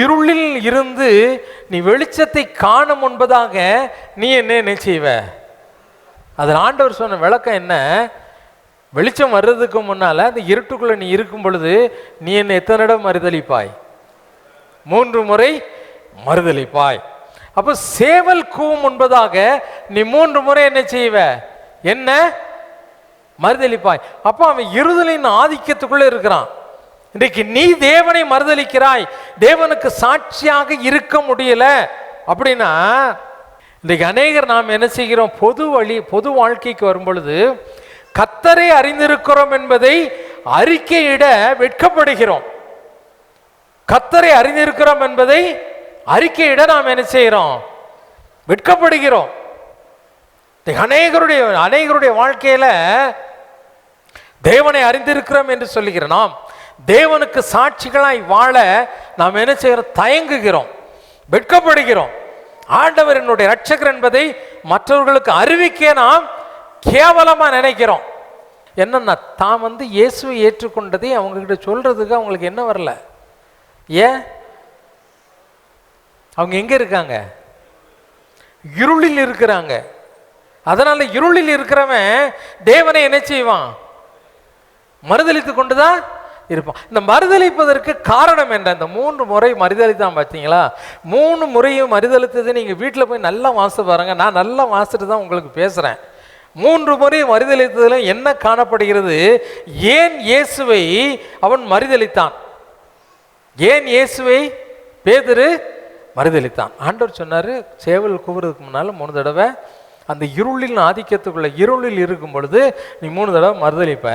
இருளில் இருந்து நீ வெளிச்சத்தை காண முன்பதாக நீ என்ன செய்வ. அதில் ஆண்டவர் சொன்ன விளக்கம் என்ன, வெளிச்சம் வர்றதுக்கு முன்னால் அந்த இருட்டுக்குள்ளே நீ இருக்கும் பொழுது நீ என்னை எத்தனை இடம் மறுதலிப்பாய்? 3 முறை மறுதலிப்பாய். அப்போ சேவல் கூவும் முன்பதாக நீ 3 முறை என்ன செய்வ? என்ன மறுதலிப்பாய். அப்போ அவன் இருதலின் ஆதிக்கத்துக்குள்ளே இருக்கிறான். இன்றைக்கு நீ தேவனை மறுதலிக்கிறாய், தேவனுக்கு சாட்சியாக இருக்க முடியல அப்படின்னா, இன்றைக்கு அநேகர் நாம் என்ன செய்கிறோம், பொது வாழ்க்கைக்கு வரும் பொழுது கர்த்தரை அறிந்திருக்கிறோம் என்பதை அறிக்கையிட வெட்கப்படுகிறோம். கர்த்தரை அறிந்திருக்கிறோம் என்பதை அறிக்கையிட நாம் என்ன செய்கிறோம்? வெட்கப்படுகிறோம். அநேகருடைய வாழ்க்கையில தேவனை அறிந்திருக்கிறோம் என்று சொல்லுகிற நாம் தேவனுக்கு சாட்சிகளாய் வாழ நாம் என்ன செய்கிறோம்? தயங்குகிறோம், வெட்கப்படுகிறோம். ஆண்டவர் என்னுடைய இரட்சகர் என்பதை மற்றவர்களுக்கு அறிவிக்க நாம் கேவலமா நினைக்கிறோம். என்னன்னா, தான் இயேசுவை ஏற்றுக்கொண்டதை அவங்க கிட்ட சொல்றதுக்கு அவங்களுக்கு என்ன வரல. ஏன்? அவங்க எங்க இருக்காங்க? இருளில் இருக்கிறாங்க. அதனால இருளில் இருக்கிறவன் தேவனை என்ன செய்வான்? மறுதலித்து கொண்டுதான் இருப்பான். இந்த மறுதலிப்பதற்கு காரணம் என்ன? இந்த 3 முறை மறுதலித்தான் பார்த்தீங்களா? 3 முறையும் மறுதலித்தது நீங்கள் வீட்டில் போய் நல்லா வாசித்து பாருங்க. நான் நல்லா வாசிட்டு தான் உங்களுக்கு பேசுகிறேன். 3 முறை மறுதலித்ததில் என்ன காணப்படுகிறது? ஏன் இயேசுவை அவன் மறுதலித்தான்? ஏன் இயேசுவை பேதுரு மறுதலித்தான்? ஆண்டவர் சொன்னார், சேவல் கூவுறதுக்கு முன்னால் 3 தடவை அந்த இருளின் ஆதிக்கத்துக்குள்ள இருளில் இருக்கும் பொழுது நீ 3 தடவை மறுதலிப்ப.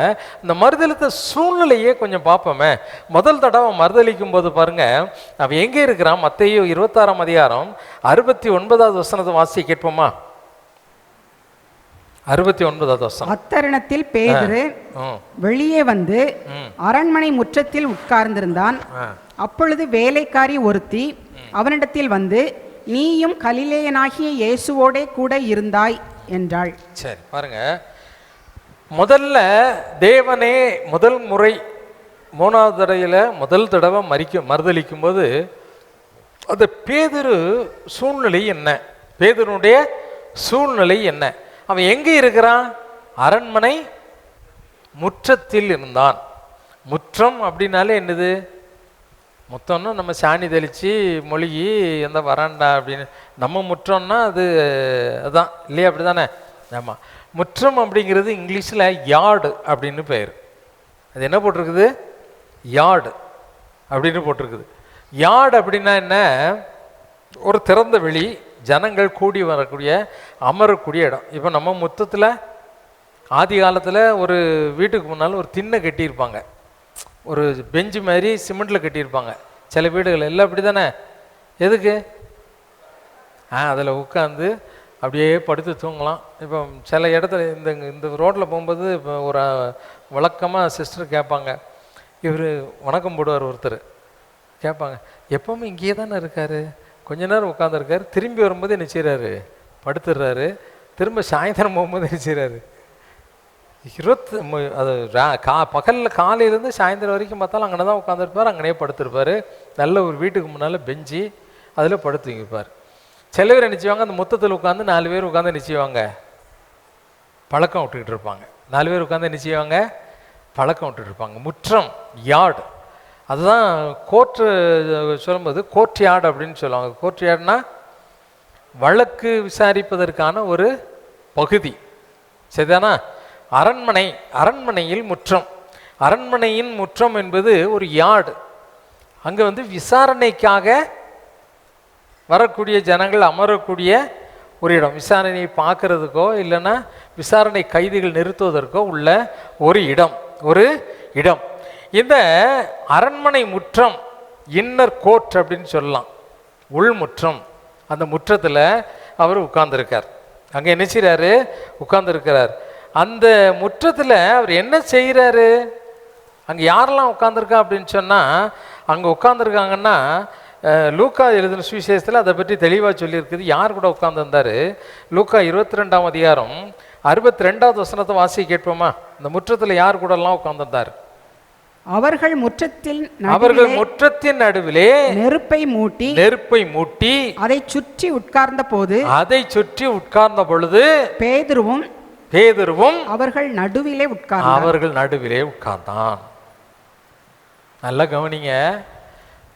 இந்த மறுதலித்த சூழ்நிலையே கொஞ்சம் பார்ப்போமே. முதல் தடவை மறுதலிக்கும் போது பாருங்க, அவன் எங்கே இருக்கிறான்? மத்தேயு 26ஆம் அதிகாரம் 69வது வசனத்தை வாசி கேட்போமா? 69வது வசனம். அத்தருணத்தில் பேதுரு வெளியே வந்து அரண்மனை முற்றத்தில் உட்கார்ந்திருந்தான். அப்பொழுது வேலைக்காரி ஒருத்தி அவனிடத்தில் வந்து, நீயும் கலிலேயனாகிய இயேசுவோடே கூட இருந்தாய் என்றாள். சரி பாருங்க, முதல்ல தேவனே முதல் முறை 3வது தடவையில் முதல் தடவை மறுதலிக்கும் போது அந்த பேதுரு சூழ்நிலை என்ன? பேதுருடைய சூழ்நிலை என்ன? அவன் எங்கே இருக்கிறான்? அரண்மனை முற்றத்தில் இருந்தான். முற்றம் அப்படின்னாலே என்னது? முத்தம்னா நம்ம சாணி தெளித்து மொழிகி எந்த வராண்டா அப்படின்னு. நம்ம முற்றம்னா அதுதான் இல்லையா? அப்படி தானே? ஆமாம். முற்றம் அப்படிங்கிறது இங்கிலீஷில் யார்டு அப்படின்னு பெயர். அது என்ன போட்டிருக்குது? யார்டு அப்படின்னு போட்டிருக்குது. யார்டு அப்படின்னா என்ன? ஒரு திறந்த வெளி, ஜனங்கள் கூடி வரக்கூடிய அமரக்கூடிய இடம். இப்போ நம்ம முத்தத்தில் ஆதி காலத்தில் ஒரு வீட்டுக்கு முன்னால் ஒரு திண்ணை கட்டியிருப்பாங்க, ஒரு பெஞ்சு மாதிரி சிமெண்ட்டில் கட்டியிருப்பாங்க. சில வீடுகள் எல்லாம் அப்படி தானே? எதுக்கு? அதில் உட்காந்து அப்படியே படுத்து தூங்கலாம். இப்போ சில இடத்துல இந்த ரோட்டில் போகும்போது இப்போ ஒரு வழக்கமாக சிஸ்டர் கேட்பாங்க, இவர் வணக்கம் போடுவார் ஒருத்தர், கேட்பாங்க, எப்போவுமே இங்கேயே தானே இருக்கார், கொஞ்ச நேரம் உட்காந்துருக்காரு, திரும்பி வரும்போது என்ன செய்கிறாரு? படுத்துடுறாரு. திரும்ப சாயந்தரம் போகும்போது என்ன செய்கிறாரு? பகலில் காலையிலேருந்து சாயந்தரம் வரைக்கும் பார்த்தாலும் அங்கே தான் உட்காந்துருப்பார், அங்கனே படுத்திருப்பார். நல்ல ஒரு வீட்டுக்கு முன்னால் பெஞ்சு அதில் படுத்துங்கிருப்பார். சில பேர் என்ன செய்வாங்க? அந்த மொத்தத்தில் உட்காந்து 4 பேர் உட்காந்து என்ன செய்வாங்க? பழக்கம் விட்டுக்கிட்டு இருப்பாங்க. 4 பேர் உட்காந்து என்ன செய்வாங்க? பழக்கம் விட்டுட்டு இருப்பாங்க. முற்றம், யார்டு. அதுதான் கோர்ட்டு சொல்லும்போது கோர்ட் யார்டு அப்படின்னு சொல்லுவாங்க. கோர்ட் யார்டுனா வழக்கு விசாரிப்பதற்கான ஒரு பகுதி, சரிதானா? அரண்மனையில் முற்றம். அரண்மனையின் முற்றம் என்பது ஒரு யார்டு. அங்கே விசாரணைக்காக வரக்கூடிய ஜனங்கள் அமரக்கூடிய ஒரு இடம். விசாரணையை பார்க்கறதுக்கோ இல்லைன்னா விசாரணை கைதிகள் நிறுத்துவதற்கோ உள்ள ஒரு இடம். இந்த அரண்மனை முற்றம் இன்னர் கோர்ட் அப்படின்னு சொல்லலாம். உள்முற்றம், அந்த முற்றத்தில் அவர் உட்கார்ந்துருக்கார். அங்கே என்ன செய்கிறாரு? உட்கார்ந்துருக்கிறார். அந்த முற்றத்தில் அவர் என்ன செய்கிறாரு? அங்கே யாரெல்லாம் உட்காந்துருக்கா அப்படின்னு சொன்னால், அங்கே உட்காந்துருக்காங்கன்னா லூக்கா எழுதின சுவிசேஷத்தில் அதை பற்றி தெளிவாக சொல்லியிருக்குது. யார் கூட உட்காந்துருந்தார்? லூக்கா 22ஆம் அதிகாரம் 62வது வசனத்தை வாசி கேட்போமா? இந்த முற்றத்தில் யார் கூடலாம் உட்காந்துருந்தார்? அவர்கள் முற்றத்தின் நடுவிலே நெருப்பை மூட்டி அதை சுற்றி உட்கார்ந்த பொழுது பேதுருவும் அவர்கள் நடுவிலே உட்கார்ந்தான். நல்லா கவனிங்க,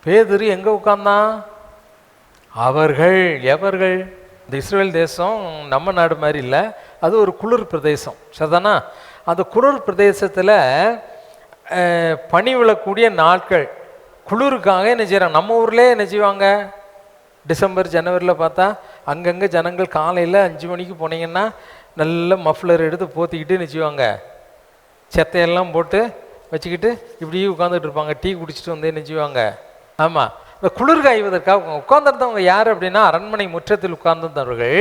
பேதுரு எங்க உட்கார்ந்தான்? எவர்கள்? இந்த இஸ்ரேல் தேசம் நம்ம நாடு மாதிரி இல்லை, அது ஒரு குளிர் பிரதேசம், சரிதானா? அந்த குளிர் பிரதேசத்தில் பனி விழக்கூடிய நாட்கள், குளிருக்காக என்ன செய்கிறாங்க? நம்ம ஊர்லேயே என்ன செய்வாங்க? டிசம்பர் ஜனவரியில் பார்த்தா அங்கங்கே ஜனங்கள் காலையில் 5 மணிக்கு போனீங்கன்னா நல்ல மஃப்ளர் எடுத்து போத்திக்கிட்டு என்ன செய்வாங்க? செத்தையெல்லாம் போட்டு வச்சுக்கிட்டு இப்படியே உட்காந்துட்டு இருப்பாங்க. டீ குடிச்சிட்டு வந்து என்ன செய்வாங்க? ஆமாம், இந்த குளிர் காய்வதற்காக உட்கார்ந்துருந்தவங்க யார் அப்படின்னா, அரண்மனை முற்றத்தில் உட்கார்ந்திருந்தவர்கள்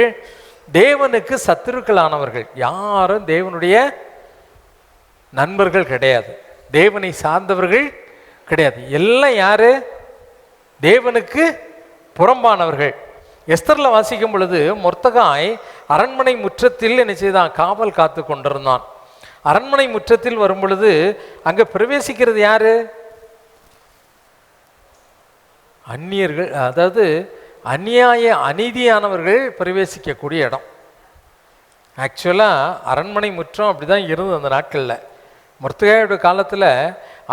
தேவனுக்கு சத்துருக்களானவர்கள். யாரும் தேவனுடைய நண்பர்கள் கிடையாது, தேவனை சார்ந்தவர்கள் கிடையாது. எல்லாம் யாரு? தேவனுக்கு புறம்பானவர்கள். எஸ்தரில் வாசிக்கும் பொழுது மொர்தெகாய் அரண்மனை முற்றத்தில் என்ன செய்தான்? காவல் காத்து கொண்டிருந்தான். அரண்மனை முற்றத்தில் வரும் பொழுது அங்கே பிரவேசிக்கிறது யாரு? அந்நியர்கள், அதாவது அநீதியானவர்கள் பிரவேசிக்கக்கூடிய இடம். ஆக்சுவலாக அரண்மனை முற்றம் அப்படி தான் இருந்தது அந்த நாட்களில். மொர்தெகாயோட காலத்தில்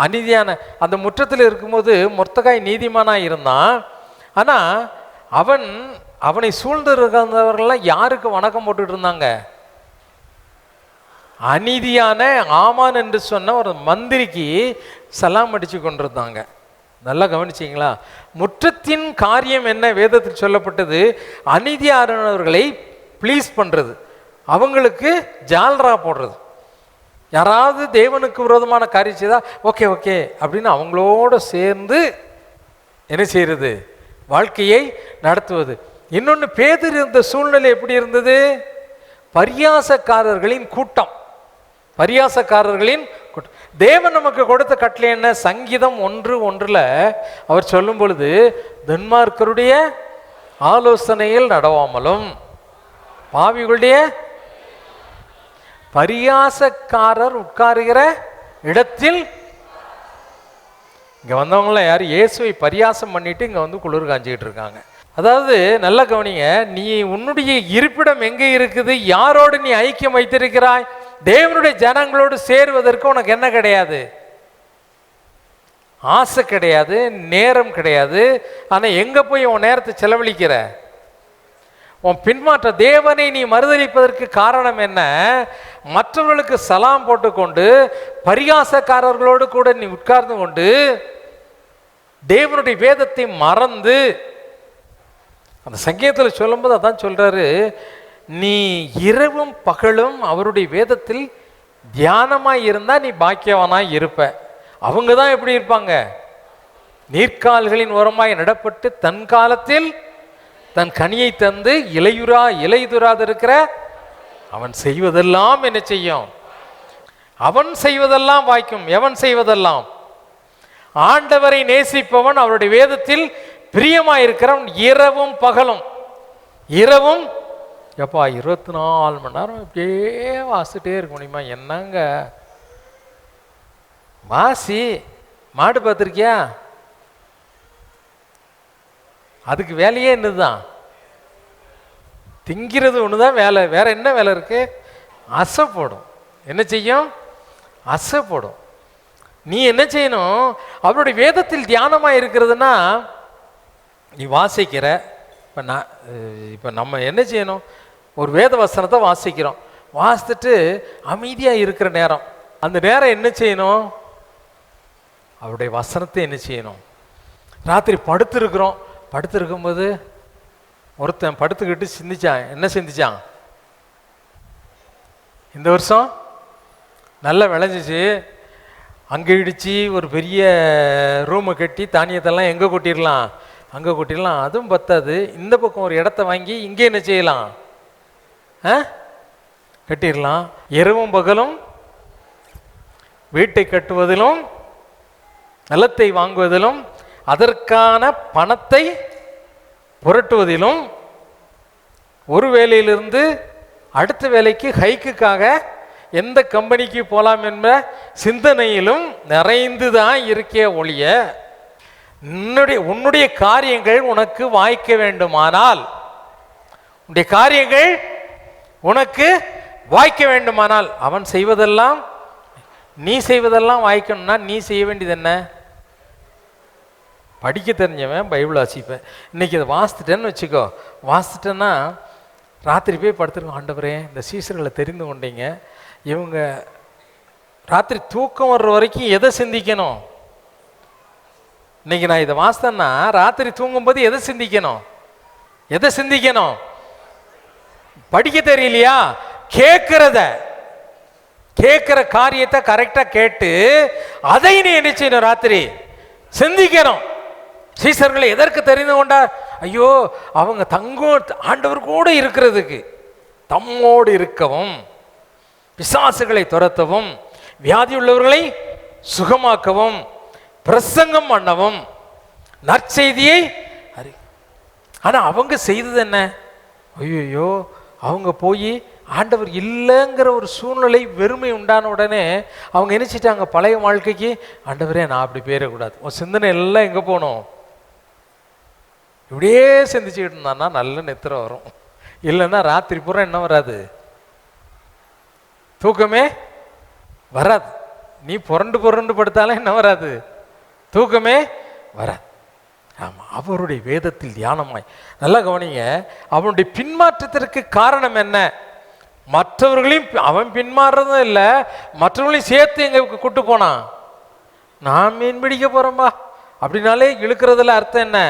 அநீதியான அந்த முற்றத்தில் இருக்கும்போது மொர்தெகாய் நீதிமானாக இருந்தான். ஆனால் அவனை சூழ்ந்து இருக்கிறவர்கள்லாம் யாருக்கு வணக்கம் போட்டுட்டு இருந்தாங்க? அநீதியான ஆமான் என்று சொன்ன ஒரு மந்திரிக்கு சலாம் அடிச்சு கொண்டிருந்தாங்க. நல்லா கவனிச்சிங்களா? முற்றத்தின் காரியம் என்ன வேதத்தில் சொல்லப்பட்டது? அநீதியானவர்களை ப்ளீஸ் பண்ணுறது, அவங்களுக்கு ஜால்ரா போடுறது. யாராவது தேவனுக்கு விரோதமான காரியம் செய்தால் ஓகே ஓகே அப்படின்னு அவங்களோட சேர்ந்து என்ன செய்யறது? வாழ்க்கையை நடத்துவது. இன்னொன்று, பேதுரு இருந்த சூழ்நிலை எப்படி இருந்தது? பரியாசக்காரர்களின் கூட்டம். தேவன் நமக்கு கொடுத்த கட்டளை என்ன? சங்கீதம் 1:1 அவர் சொல்லும் பொழுது, துன்மார்க்கருடைய ஆலோசனையில் நடவாமலும் பாவிகளுடைய பரியாசக்காரர் உட்காருகிற இடத்தில். இங்க வந்தவங்கள யார்? இயேசுவை பரியாசம் பண்ணிட்டு இங்க வந்து குளிர் காஞ்சிக்கிட்டு இருக்காங்க. அதாவது நல்ல கவனிங்க, நீ உன்னுடைய இருப்பிடம் எங்கே இருக்குது? யாரோடு நீ ஐக்கியம் வைத்திருக்கிறாய்? தேவனுடைய ஜனங்களோடு சேருவதற்கு உனக்கு என்ன கிடையாது? ஆசை கிடையாது, நேரம் கிடையாது. ஆனால் எங்கே போய் உன் நேரத்தை செலவழிக்கிற? உன் பின்மாற்ற தேவனை நீ மறுதலிப்பதற்கு காரணம் என்ன? மற்றவர்களுக்கு சலாம் போட்டுக்கொண்டு பரிகாசக்காரர்களோடு கூட நீ உட்கார்ந்து கொண்டு தேவனுடைய வேதத்தை மறந்து, அந்த சங்கீதத்தில் சொல்லும்போது அதான் சொல்றாரு, நீ இரவும் பகலும் அவருடைய வேதத்தில் தியானமாய் இருந்தா நீ பாக்கியவனாய் இருப்ப. அவங்க தான் எப்படி இருப்பாங்க? நீர்க்கால்களின் ஓரமாய் நடப்பட்டு தன் காலத்தில் தன் கனியை தந்து இலையுறாது இருக்கிற அவன் செய்வதெல்லாம் என்ன செய்யும்? அவன் செய்வதெல்லாம் வாய்க்கும். எவன் செய்வதெல்லாம்? ஆண்டவரை நேசிப்பவன், அவருடைய வேதத்தில் பிரியமாயிருக்கிறவன் இரவும் பகலும். இரவும் எப்பா 24 மணி நேரம் இப்படியே வாசிட்டே இருக்க முடியுமா? என்னங்க வாசி. மாடு பார்த்துருக்கியா? அதுக்கு வேலையே என்னதுதான்? திங்கிறது ஒண்ணுதான் வேலை. வேற என்ன வேலை இருக்கு? அசை போடும். என்ன செய்யும்? அசை போடும். நீ என்ன செய்யணும்? அவருடைய வேதத்தில் தியானமா இருக்கிறதுனா நீ வாசிக்கிற. இப்போ நம்ம என்ன செய்யணும்? ஒரு வேத வசனத்தை வாசிக்கிறோம், வாசித்துட்டு அமைதியா இருக்கிற நேரம், அந்த நேரம் என்ன செய்யணும்? அவருடைய வசனத்தை என்ன செய்யணும்? ராத்திரி படுத்திருக்கும்போது ஒருத்தன் படுத்துக்கிட்டு சிந்திச்சான். என்ன சிந்திச்சான்? இந்த வருஷம் நல்லா விளைஞ்சிச்சு, அங்கே இடித்து ஒரு பெரிய ரூமை கட்டி தானியத்தெல்லாம் எங்கே கொட்டிடலாம்? அங்கே கொட்டிடலாம். அதுவும் பத்தாது, இந்த பக்கம் ஒரு இடத்த வாங்கி இங்கே என்ன செய்யலாம், கட்டிடலாம். இரவும் பகலும் வீட்டை கட்டுவதிலும் நிலத்தை வாங்குவதிலும் அதற்கான பணத்தை புரட்டுவதிலும் ஒரு வேலையிலிருந்து அடுத்த வேலைக்கு ஹைக்குக்காக எந்த கம்பெனிக்கு போகலாம் என்ற சிந்தனையிலும் நிறைந்து தான் இருக்கே ஒழிய உன்னுடைய காரியங்கள் உனக்கு வாய்க்க வேண்டுமானால், உன்னுடைய காரியங்கள் உனக்கு வாய்க்க வேண்டுமானால், அவன் செய்வதெல்லாம் நீ செய்வதெல்லாம் வாய்க்கணும்னா நீ செய்ய வேண்டியது என்ன? படிக்க தெரிஞ்சவன் பைபிள் வாசிப்பேன். இன்னைக்கு இதை வாசித்துட்டேன்னு வச்சுக்கோ. வாசிட்டேன்னா ராத்திரி போய் படுத்துருக்கோம், ஆண்டவரே இந்த சீசர்களை தெரிந்து கொண்டீங்க, இவங்க ராத்திரி தூக்கம் வர்ற வரைக்கும் எதை சிந்திக்கணும்? இன்னைக்கு நான் இதை வாசித்தேன்னா ராத்திரி தூங்கும்போது எதை சிந்திக்கணும்? எதை சிந்திக்கணும்? படிக்க தெரியலையா? கேட்கிற காரியத்தை கரெக்டா கேட்டு அதை நீ என்ன செய்யணும்? ராத்திரி சிந்திக்கணும். சீசர்களை எதற்கு தெரிந்து கொண்டார்? ஐயோ, அவங்க ஆண்டவர் கூட இருக்கிறதுக்கு, தம்மோடு இருக்கவும், பிசாசுகளை துரத்தவும், வியாதி உள்ளவர்களை சுகமாக்கவும், பிரசங்கம் பண்ணவும், நற்செய்தியை ஆனா அவங்க செய்தது என்ன? ஐயோ, அவங்க போய் ஆண்டவர் இல்லைங்கிற ஒரு சூழ்நிலை, வெறுமை உண்டான உடனே அவங்க நினைச்சிட்டாங்க பழைய வாழ்க்கைக்கு, ஆண்டவரே நான் அப்படி போயிடக்கூடாது. உன் சிந்தனை எல்லாம் எங்கே போகணும்? இப்படியே சிந்திச்சுக்கிட்டு இருந்தான்னா நல்ல நித்திரம் வரும். இல்லைன்னா ராத்திரி பூரா என்ன வராது? தூக்கமே வராது. நீ புரண்டு படுத்தாலும் என்ன வராது? தூக்கமே வராது. ஆமாம், அவருடைய வேதத்தில் தியானமாய் நல்லா கவனிங்க. அவனுடைய பின்மாற்றத்திற்கு காரணம் என்ன? மற்றவர்களையும் அவன் பின்மாறதும் இல்லை, மற்றவர்களையும் சேர்த்து எங்க கூட்டு போனான். நான் மீன் பிடிக்க போறேன்பா அப்படின்னாலே இழுக்கிறதுல அர்த்தம் என்ன?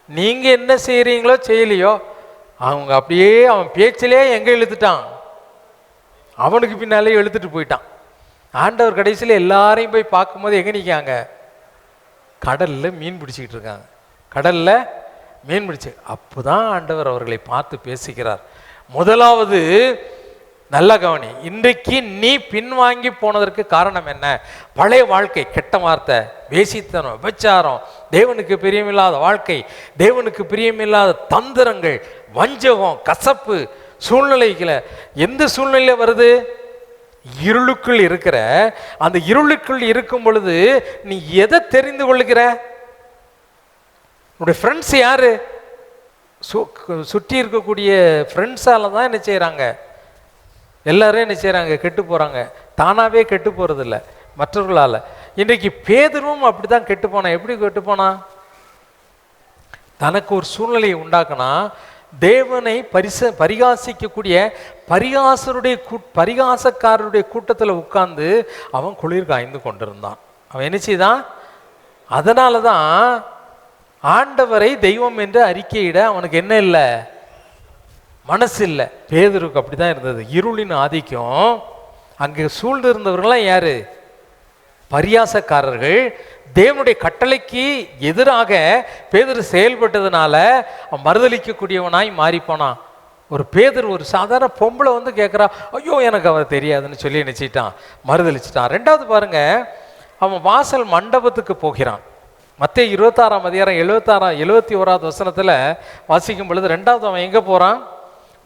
நீங்க என்ன செய்யறீங்களோ செய்யலையோ, அவங்க அப்படியே அவன் பேச்சிலே எங்க இழுத்துட்டான், அவனுக்கு பின்னாலே இழுத்துட்டு போயிட்டான். ஆண்டவர் கடைசியில் எல்லாரையும் போய் பார்க்கும்போது எங்க நிற்காங்க? கடல்ல மீன் பிடிச்சிக்கிட்டு இருக்காங்க. கடல்ல மீன் பிடிச்சு அப்போதான் ஆண்டவர் அவர்களை பார்த்து பேசுகிறார். முதலாவது நல்ல கவனி, இன்றைக்கு நீ பின்வாங்கி போனதற்கு காரணம் என்ன? பழைய வாழ்க்கை, கெட்ட வார்த்தை, வேசித்தனம், விபச்சாரம், தேவனுக்கு பிரியமில்லாத வாழ்க்கை, தேவனுக்கு பிரியமில்லாத தந்திரங்கள், வஞ்சகம், கசப்பு சூழ்நிலைகளை. எந்த சூழ்நிலையில வருது? இருளுக்குள் இருக்கிற அந்த இருளுக்குள் இருக்கும் பொழுது நீ எதை தெரிந்து கொள்ளுகிற? உன்னுடைய ஃப்ரெண்ட்ஸ் யாரு? சுற்றி இருக்கக்கூடிய ஃப்ரெண்ட்ஸால தான் என்ன செய்யறாங்க? எல்லாரும் என்ன செய்யறாங்க? கெட்டு போறாங்க. தானாவே கெட்டு போறது இல்லை, மற்றவர்களால. இன்றைக்கு பேதுருவும் அப்படிதான் கெட்டு போனா. எப்படி கெட்டு போனா? தனக்கு ஒரு சூழ்நிலையை உண்டாக்குனா, தேவனை பரிகாசிக்கக்கூடிய பரிகாசக்காரருடைய கூட்டத்தில் உட்கார்ந்து அவன் குளிர் காய்ந்து கொண்டிருந்தான். அவன் என்ன செய்தான்? அதனால தான் ஆண்டவரை தெய்வம் என்று அறிக்கையிட அவனுக்கு என்ன இல்லை? மனசு இல்லை. பேதுருக்கு அப்படிதான் இருந்தது. இருளின் ஆதிக்கம். அங்கே சூழ்ந்து இருந்தவர்கள்லாம் யாரு? பரியாசக்காரர்கள். தேவனுடைய கட்டளைக்கு எதிராக பேதுரு செயல்பட்டதுனால மறுதளிக்கக்கூடியவனாய் மாறிப்போனான். ஒரு பேதுரு, ஒரு சாதாரண பொம்பளை வந்து கேட்குறா, ஐயோ எனக்கு அவன் தெரியாதுன்னு சொல்லி நினைச்சிட்டான், மறுதளிச்சிட்டான். ரெண்டாவது பாருங்க, அவன் வாசல் மண்டபத்துக்கு போகிறான். மத்தேயு 26ஆம் அதிகாரம் 71வது வசனத்தில் வாசிக்கும் பொழுது, ரெண்டாவது அவன் எங்கே போகிறான்?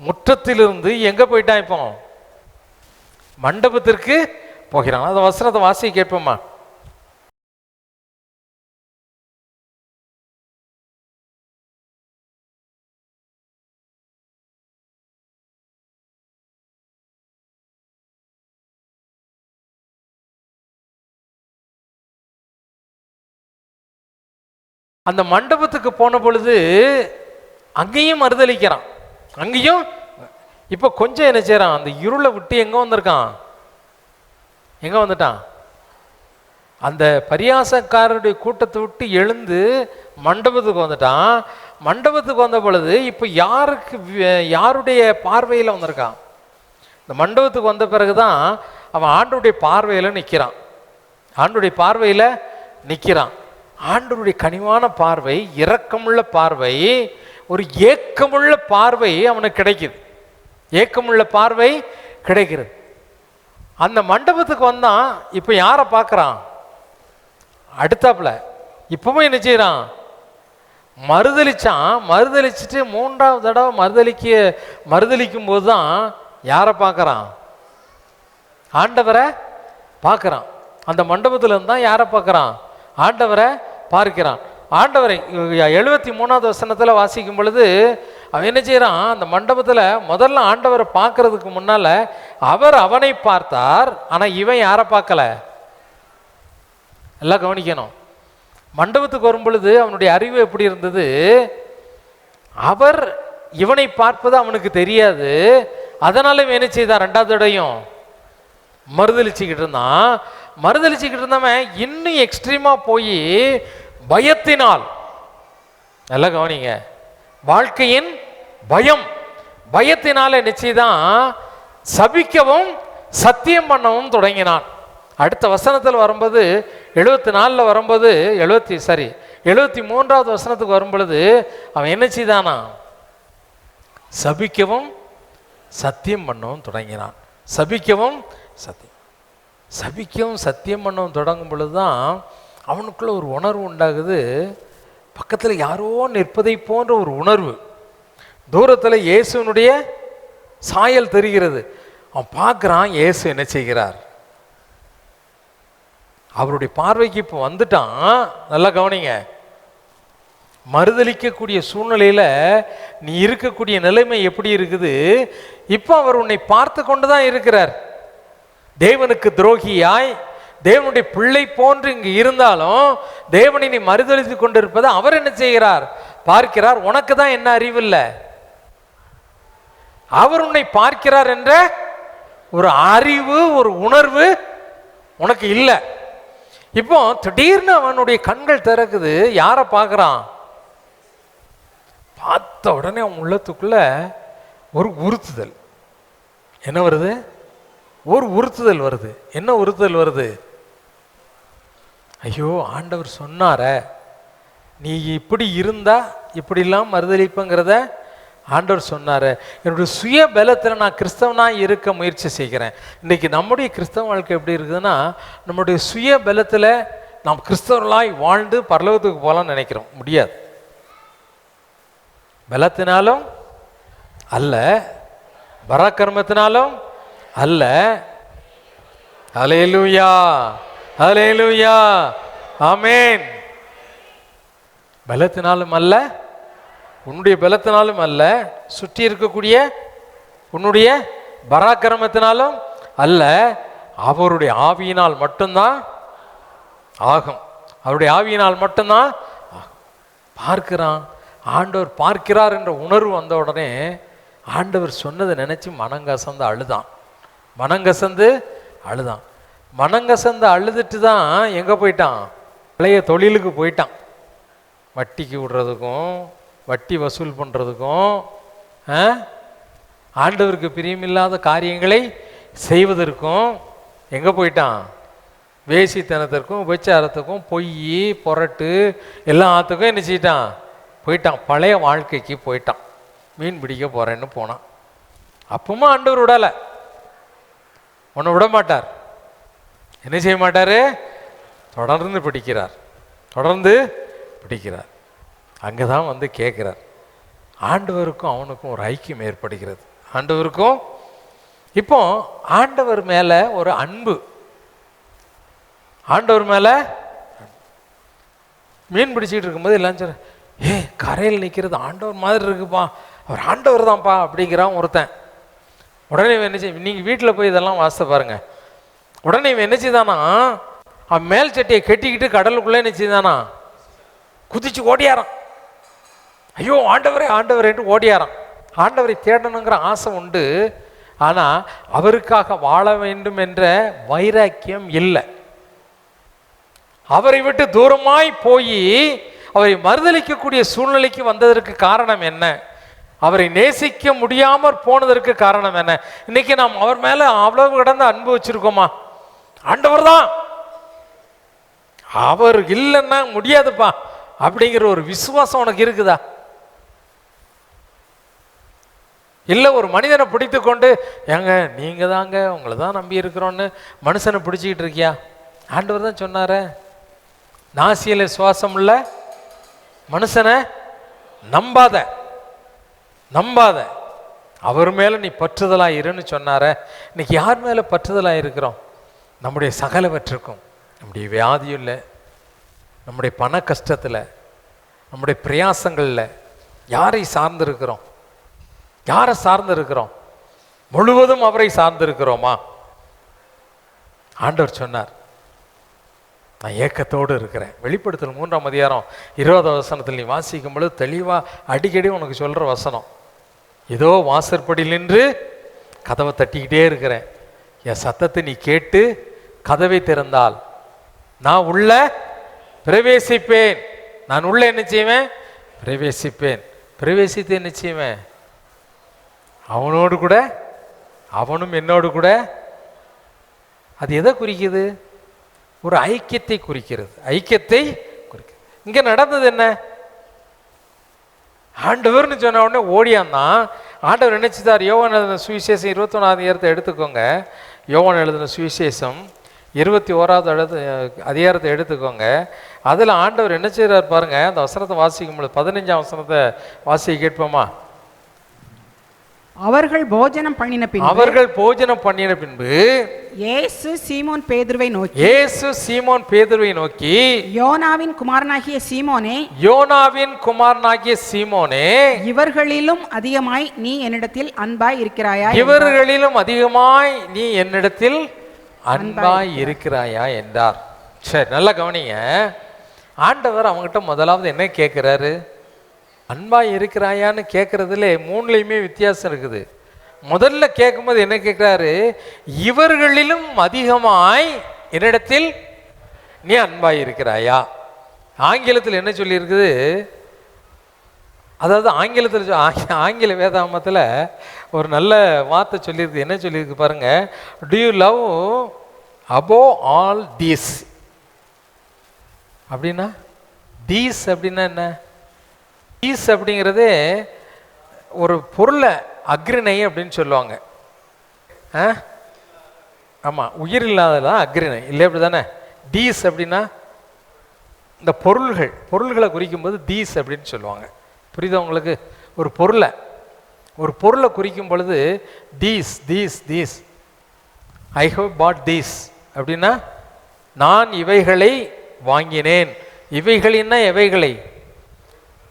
முற்றத்திலிருந்து எங்கே போயிட்டான்? இப்போ மண்டபத்திற்கு போகிறான். அந்த வசனத்தை வாசி கேட்போமா? அந்த மண்டபத்துக்கு போன பொழுது அங்கேயும் மறுதளிக்கிறான். அங்கேயும் இப்போ கொஞ்சம் என்ன செய்யறான்? அந்த இருளை விட்டு எங்க வந்திருக்கான்? எங்க வந்துட்டான்? அந்த பரியாசக்காரருடைய கூட்டத்தை விட்டு எழுந்து மண்டபத்துக்கு வந்துட்டான். மண்டபத்துக்கு வந்த பொழுது இப்போ யாருடைய பார்வையில் வந்திருக்கான்? இந்த மண்டபத்துக்கு வந்த பிறகுதான் அவன் ஆண்டுடைய பார்வையில் நிற்கிறான். ஆண்டுடைய பார்வையில் நிற்கிறான். ஆண்டவருடைய கனிவான பார்வை, இரக்கமுள்ள பார்வை, ஒரு ஏக்கமுள்ள பார்வை அவனுக்கு கிடைக்குது. ஏக்கமுள்ள பார்வை கிடைக்கிறது. அந்த மண்டபத்துக்கு வந்தான். இப்போ யாரை பார்க்குறான்? அடுத்தாப்புல இப்பவும் என்ன செய்யறான்? மறுதளிச்சான். மறுதளிச்சுட்டு 3வது தடவை மறுதளிக்கும் போது தான் யாரை பார்க்குறான்? ஆண்டவரை பார்க்குறான். அந்த மண்டபத்தில் இருந்தால் யாரை பார்க்குறான்? ஆண்டவரை பார்க்கிறான். ஆண்டவரை 73வது வசனத்தில் வாசிக்கும் பொழுது அவன் என்ன செய்யறான்? அந்த மண்டபத்தில் முதல்ல ஆண்டவரை பார்க்கறதுக்கு முன்னால அவர் அவனை பார்த்தார். ஆனால் இவன் யாரை பார்க்கல? எல்லாம் கவனிக்கணும். மண்டபத்துக்கு வரும் பொழுது அவனுடைய அறிவு எப்படி இருந்தது? அவர் இவனை பார்ப்பது அவனுக்கு தெரியாது. அதனால இவன் என்ன செய்தான்? 2வது தடையும் மறுதளிச்சுக்கிட்டு இருந்தான். மறுதளிச்சுக்கிட்டு இருந்தவன் இன்னும் எக்ஸ்ட்ரீமா போய் பயத்தினால், நல்லா கவனிங்க, வாழ்க்கையின் பயத்தினால நிச்சயதான் சபிக்கவும் சத்தியம் பண்ணவும் தொடங்கினான். அடுத்த வசனத்தில் வரும்போது 74 வரும்போது 73வது வசனத்துக்கு வரும் பொழுது அவன் என்ன செய்தானா? சபிக்கவும் சத்தியம் பண்ணவும் தொடங்கினான். சபிக்கவும் சத்தியம் பண்ணவும் தொடங்கும் பொழுதுதான் அவனுக்குள்ள ஒரு உணர்வு உண்டாகுது. பக்கத்தில் யாரோ நிற்பதை போன்ற ஒரு உணர்வு. தூரத்தில் இயேசுனுடைய சாயல் தெரிகிறது. அவன் பார்க்குறான், இயேசு என்ன செய்கிறார்? அவருடைய பார்வைக்கு இப்போ வந்துட்டான். நல்லா கவனிங்க. மறுதளிக்கக்கூடிய சூழ்நிலையில நீ இருக்கக்கூடிய நிலைமை எப்படி இருக்குது? இப்போ அவர் உன்னை பார்த்து கொண்டுதான் இருக்கிறார். தேவனுக்கு துரோகியாய், தேவனுடைய பிள்ளை போன்று இங்கு இருந்தாலும் தேவனை நீ மறுதளித்து கொண்டிருப்பதை அவர் என்ன செய்கிறார்? பார்க்கிறார். உனக்கு தான் என்ன அறிவில்லை, அவர் உன்னை பார்க்கிறார் என்ற ஒரு அறிவு, ஒரு உணர்வு உனக்கு இல்லை. இப்போ திடீர்னு அவனுடைய கண்கள் திறக்குது. யாரை பார்க்குறான்? பார்த்த உடனே அவன் உள்ளத்துக்குள்ள ஒரு உறுத்துதல் என்ன வருது? ஒரு உறுத்துதல் வருது. என்ன உறுத்துதல் வருது? ஐயோ, ஆண்டவர் சொன்னார, நீ இப்படி இருந்தா இப்படிலாம் மறுதளிப்புங்கிறத ஆண்டவர் சொன்னார். என்னுடைய சுய பலத்தில் நான் கிறிஸ்தவனாக இருக்க முயற்சி செய்கிறேன். இன்றைக்கி நம்முடைய கிறிஸ்தவ வாழ்க்கை எப்படி இருக்குதுன்னா, நம்முடைய சுய பலத்தில் நாம் கிறிஸ்தவர்களாய் வாழ்ந்து பரலோகத்துக்கு போகலான்னு நினைக்கிறோம். முடியாது. பலத்தினாலும் அல்ல, பராக்கிரமத்தினாலும் அல்ல. ஹல்லேலூயா, ஹல்லேலூயா, ஆமென். பலத்தினாலும் அல்ல, உன்னுடைய பலத்தினாலும் அல்ல, சுற்றி இருக்கக்கூடிய உன்னுடைய பராக்கிரமத்தினாலும் அல்ல, அவருடைய ஆவியினால் மட்டும்தான் ஆகும். அவருடைய ஆவியினால் மட்டும்தான் பார்க்கிறான். ஆண்டவர் பார்க்கிறார் என்ற உணர்வு வந்த உடனே ஆண்டவர் சொன்னதை நினைச்சு மனங்கசந்து அழுதான். மனங்கசந்து அழுதுட்டு தான் எங்க போயிட்டான்? பழைய தொழிலுக்கு போயிட்டான். வட்டிக்கு விடுறதுக்கும் வட்டி வசூல் பண்ணுறதுக்கும் ஆண்டவருக்கு பிரியமில்லாத காரியங்களை செய்வதற்கும் எங்கே போயிட்டான்? வேசித்தனத்திற்கும் விபச்சாரத்துக்கும் பொய் புரட்டு எல்லாத்துக்கும் என்ன செய்யிட்டான்? போயிட்டான். பழைய வாழ்க்கைக்கு போயிட்டான். மீன் பிடிக்க போகிறேன்னு போனான். அப்பவும் ஆண்டவர் விடலை. உன்னை விட மாட்டார். என்ன செய்ய மாட்டார்? தொடர்ந்து பிடிக்கிறார். அங்கே தான் வந்து கேட்குறார். ஆண்டவருக்கும் அவனுக்கும் ஒரு ஐக்கியம் ஏற்படுகிறது. ஆண்டவருக்கும் இப்போ ஆண்டவர் மேலே ஒரு அன்பு. ஆண்டவர் மேலே மீன் பிடிச்சிக்கிட்டு இருக்கும்போது எல்லாம் சொல்ல, கரையில் நிற்கிறது ஆண்டவர் மாதிரி இருக்குப்பா, அவர் ஆண்டவர் தான்ப்பா அப்படிங்கிறான் ஒருத்தன். உடனே என்ன செய்ய, நீங்கள் வீட்டில் போய் இதெல்லாம் வாசித்து பாருங்க. உடனே இவன் என்ன செய்தானா, அவன் மேல் சட்டையை கட்டிக்கிட்டு கடலுக்குள்ளே என்ன செய்தானா, குதிச்சு ஓடியாரான். ஐயோ ஆண்டவரே ஆண்டவரேன்ட்டு ஓடியாரான். ஆண்டவரை தேடணுங்கிற ஆசை உண்டு, ஆனால் அவருக்காக வாழ வேண்டும் என்ற வைராக்கியம் இல்லை. அவரை விட்டு தூரமாய் போய் அவரை மறுதளிக்கக்கூடிய சூழ்நிலைக்கு வந்ததற்கு காரணம் என்ன? அவரை நேசிக்க முடியாமற் போனதற்கு காரணம் என்ன? இன்னைக்கு நாம் அவர் மேல அவ்வளவு கடந்த அன்பு வச்சிருக்கோமா? ஆண்டவர் தான், அவர் இல்லைன்னா முடியாதுப்பா அப்படிங்கிற ஒரு விசுவாசம் உனக்கு இருக்குதா? இல்லை ஒரு மனிதனை பிடித்து கொண்டு ஏங்க நீங்கள் தாங்க உங்களை தான் நம்பி இருக்கிறோன்னு மனுஷனை பிடிச்சிக்கிட்டு இருக்கியா? ஆண்டவர் தான் சொன்னார, நாசியில சுவாசம் உள்ள மனுஷனை நம்பாத நம்பாத, அவர் மேலே நீ பற்றுதலாக இருன்னு சொன்னார. இன்னைக்கு யார் மேலே பற்றுதலாக இருக்கிறோம்? நம்முடைய சகலவற்றுக்கும், நம்முடைய வியாதியில், நம்முடைய பண கஷ்டத்தில், நம்முடைய பிரயாசங்களில் யாரை சார்ந்திருக்கிறோம்? யாரை சார்ந்திருக்கிறோம்? முழுவதும் அவரை சார்ந்திருக்கிறோமா? ஆண்டவர் சொன்னார், நான் ஏக்கத்தோடு இருக்கிறேன். வெளிப்படுத்தல் 3ஆம் அதிகாரம் 20ஆம் வசனத்தில் நீ வாசிக்கும் பொழுது தெளிவாக அடிக்கடி உனக்கு சொல்கிற வசனம், ஏதோ வாசற்படியில் நின்று கதவை தட்டிக்கிட்டே இருக்கிறேன், என் சத்தத்தை நீ கேட்டு கதவை திறந்தால் நான் உள்ள பிரவேசிப்பேன். நான் உள்ள என்ன செய்வேன்? பிரவேசிப்பேன். பிரவேசித்து என்ன செய்வேன்? அவனோடு கூட, அவனும் என்னோடு கூட. அது எதை குறிக்குது? ஒரு ஐக்கியத்தை குறிக்கிறது. ஐக்கியத்தை குறிக்கிறது. இங்க நடந்தது என்ன? ஆண்டவர்னு சொன்ன உடனே ஓடியாந்தான். ஆண்டவர் நினைச்சுதார். யோவான் எழுதின சுவிசேஷம் 21ஆம் அதிகாரத்தை எடுத்துக்கோங்க. யோவான் எழுதின சுவிசேஷம் 21ஆவது அதிகாரத்தை எடுத்துக்கோங்க. அதில் ஆண்டவர் என்ன செய்கிறார் பாருங்க. அந்த வசனத்தை வாசிக்கும் பொழுது 15ஆம் வசனத்தை வாசிக்க கேட்போமா? அவர்கள் போஜனம் பண்ணின பின்பு இயேசு சீமோன் பேதுருவை நோக்கி யோனாவின் குமாரனாகிய சீமோனே இவர்களிலும் அதிகமாய் நீ என்னிடத்தில் அன்பாய் இருக்கிறாயா என்றார். சரி, நல்லா கவனிங்க. ஆண்டவர் அவங்ககிட்ட முதலாவது என்ன கேட்கிறாரு? அன்பாய் இருக்கிறாயான்னு கேட்கறதுல 3லையுமே வித்தியாசம் இருக்குது. முதல்ல கேட்கும்போது என்ன கேட்கிறாரு? இவர்களிலும் அதிகமாய் என்னிடத்தில் நீ அன்பாய் இருக்கிறாயா. ஆங்கிலத்தில் என்ன சொல்லி இருக்குது? அதாவது ஆங்கில வேதாகமத்தில் ஒரு நல்ல வார்த்தை சொல்லியிருக்கு. என்ன சொல்லியிருக்கு பாருங்க, to you love above all these அப்படின்னா, தீஸ் அப்படின்னா என்ன? தீஸ் அப்படிங்கிறது ஒரு பொருளை அக்ரிணை அப்படின்னு சொல்லுவாங்க. ஆமாம், உயிர் இல்லாததான் அக்ரிணை இல்லை, அப்படி தானே? தீஸ் அப்படின்னா இந்த பொருள்களை குறிக்கும் போது தீஸ் அப்படின்னு சொல்லுவாங்க. புரியுதா உங்களுக்கு? ஒரு பொருளை குறிக்கும் பொழுது these I have bought these அப்படின்னா நான் இவைகளை வாங்கினேன். இவைகளின்னா எவைகளை?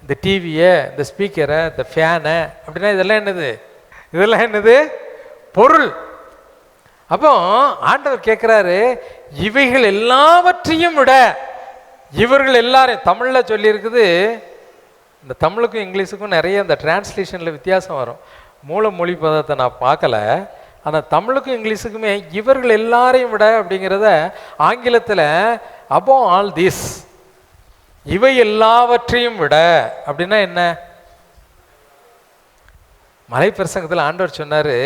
இந்த டிவியை, இந்த ஸ்பீக்கரை, இந்த ஃபேனை அப்படின்னா இதெல்லாம் என்னது? பொருள். அப்போ ஆண்டவர் கேட்குறாரு, இவைகள் எல்லாவற்றையும் விட இவர்கள் எல்லாரும். தமிழில் சொல்லியிருக்குது. இந்த தமிழுக்கும் இங்கிலீஷுக்கும் நிறைய இந்த டிரான்ஸ்லேஷனில் வித்தியாசம் வரும். மூல மொழி பதத்தை நான் பார்க்கல. ஆனால் தமிழுக்கும் இங்கிலீஷுக்குமே இவர்கள் எல்லாரையும் விட அப்படிங்கிறத ஆங்கிலத்தில் above all this, இவை எல்லாவற்றையும் விட அப்படின்னா என்ன? மலை பிரசங்கத்தில் ஆண்டவர் சொன்னாரு,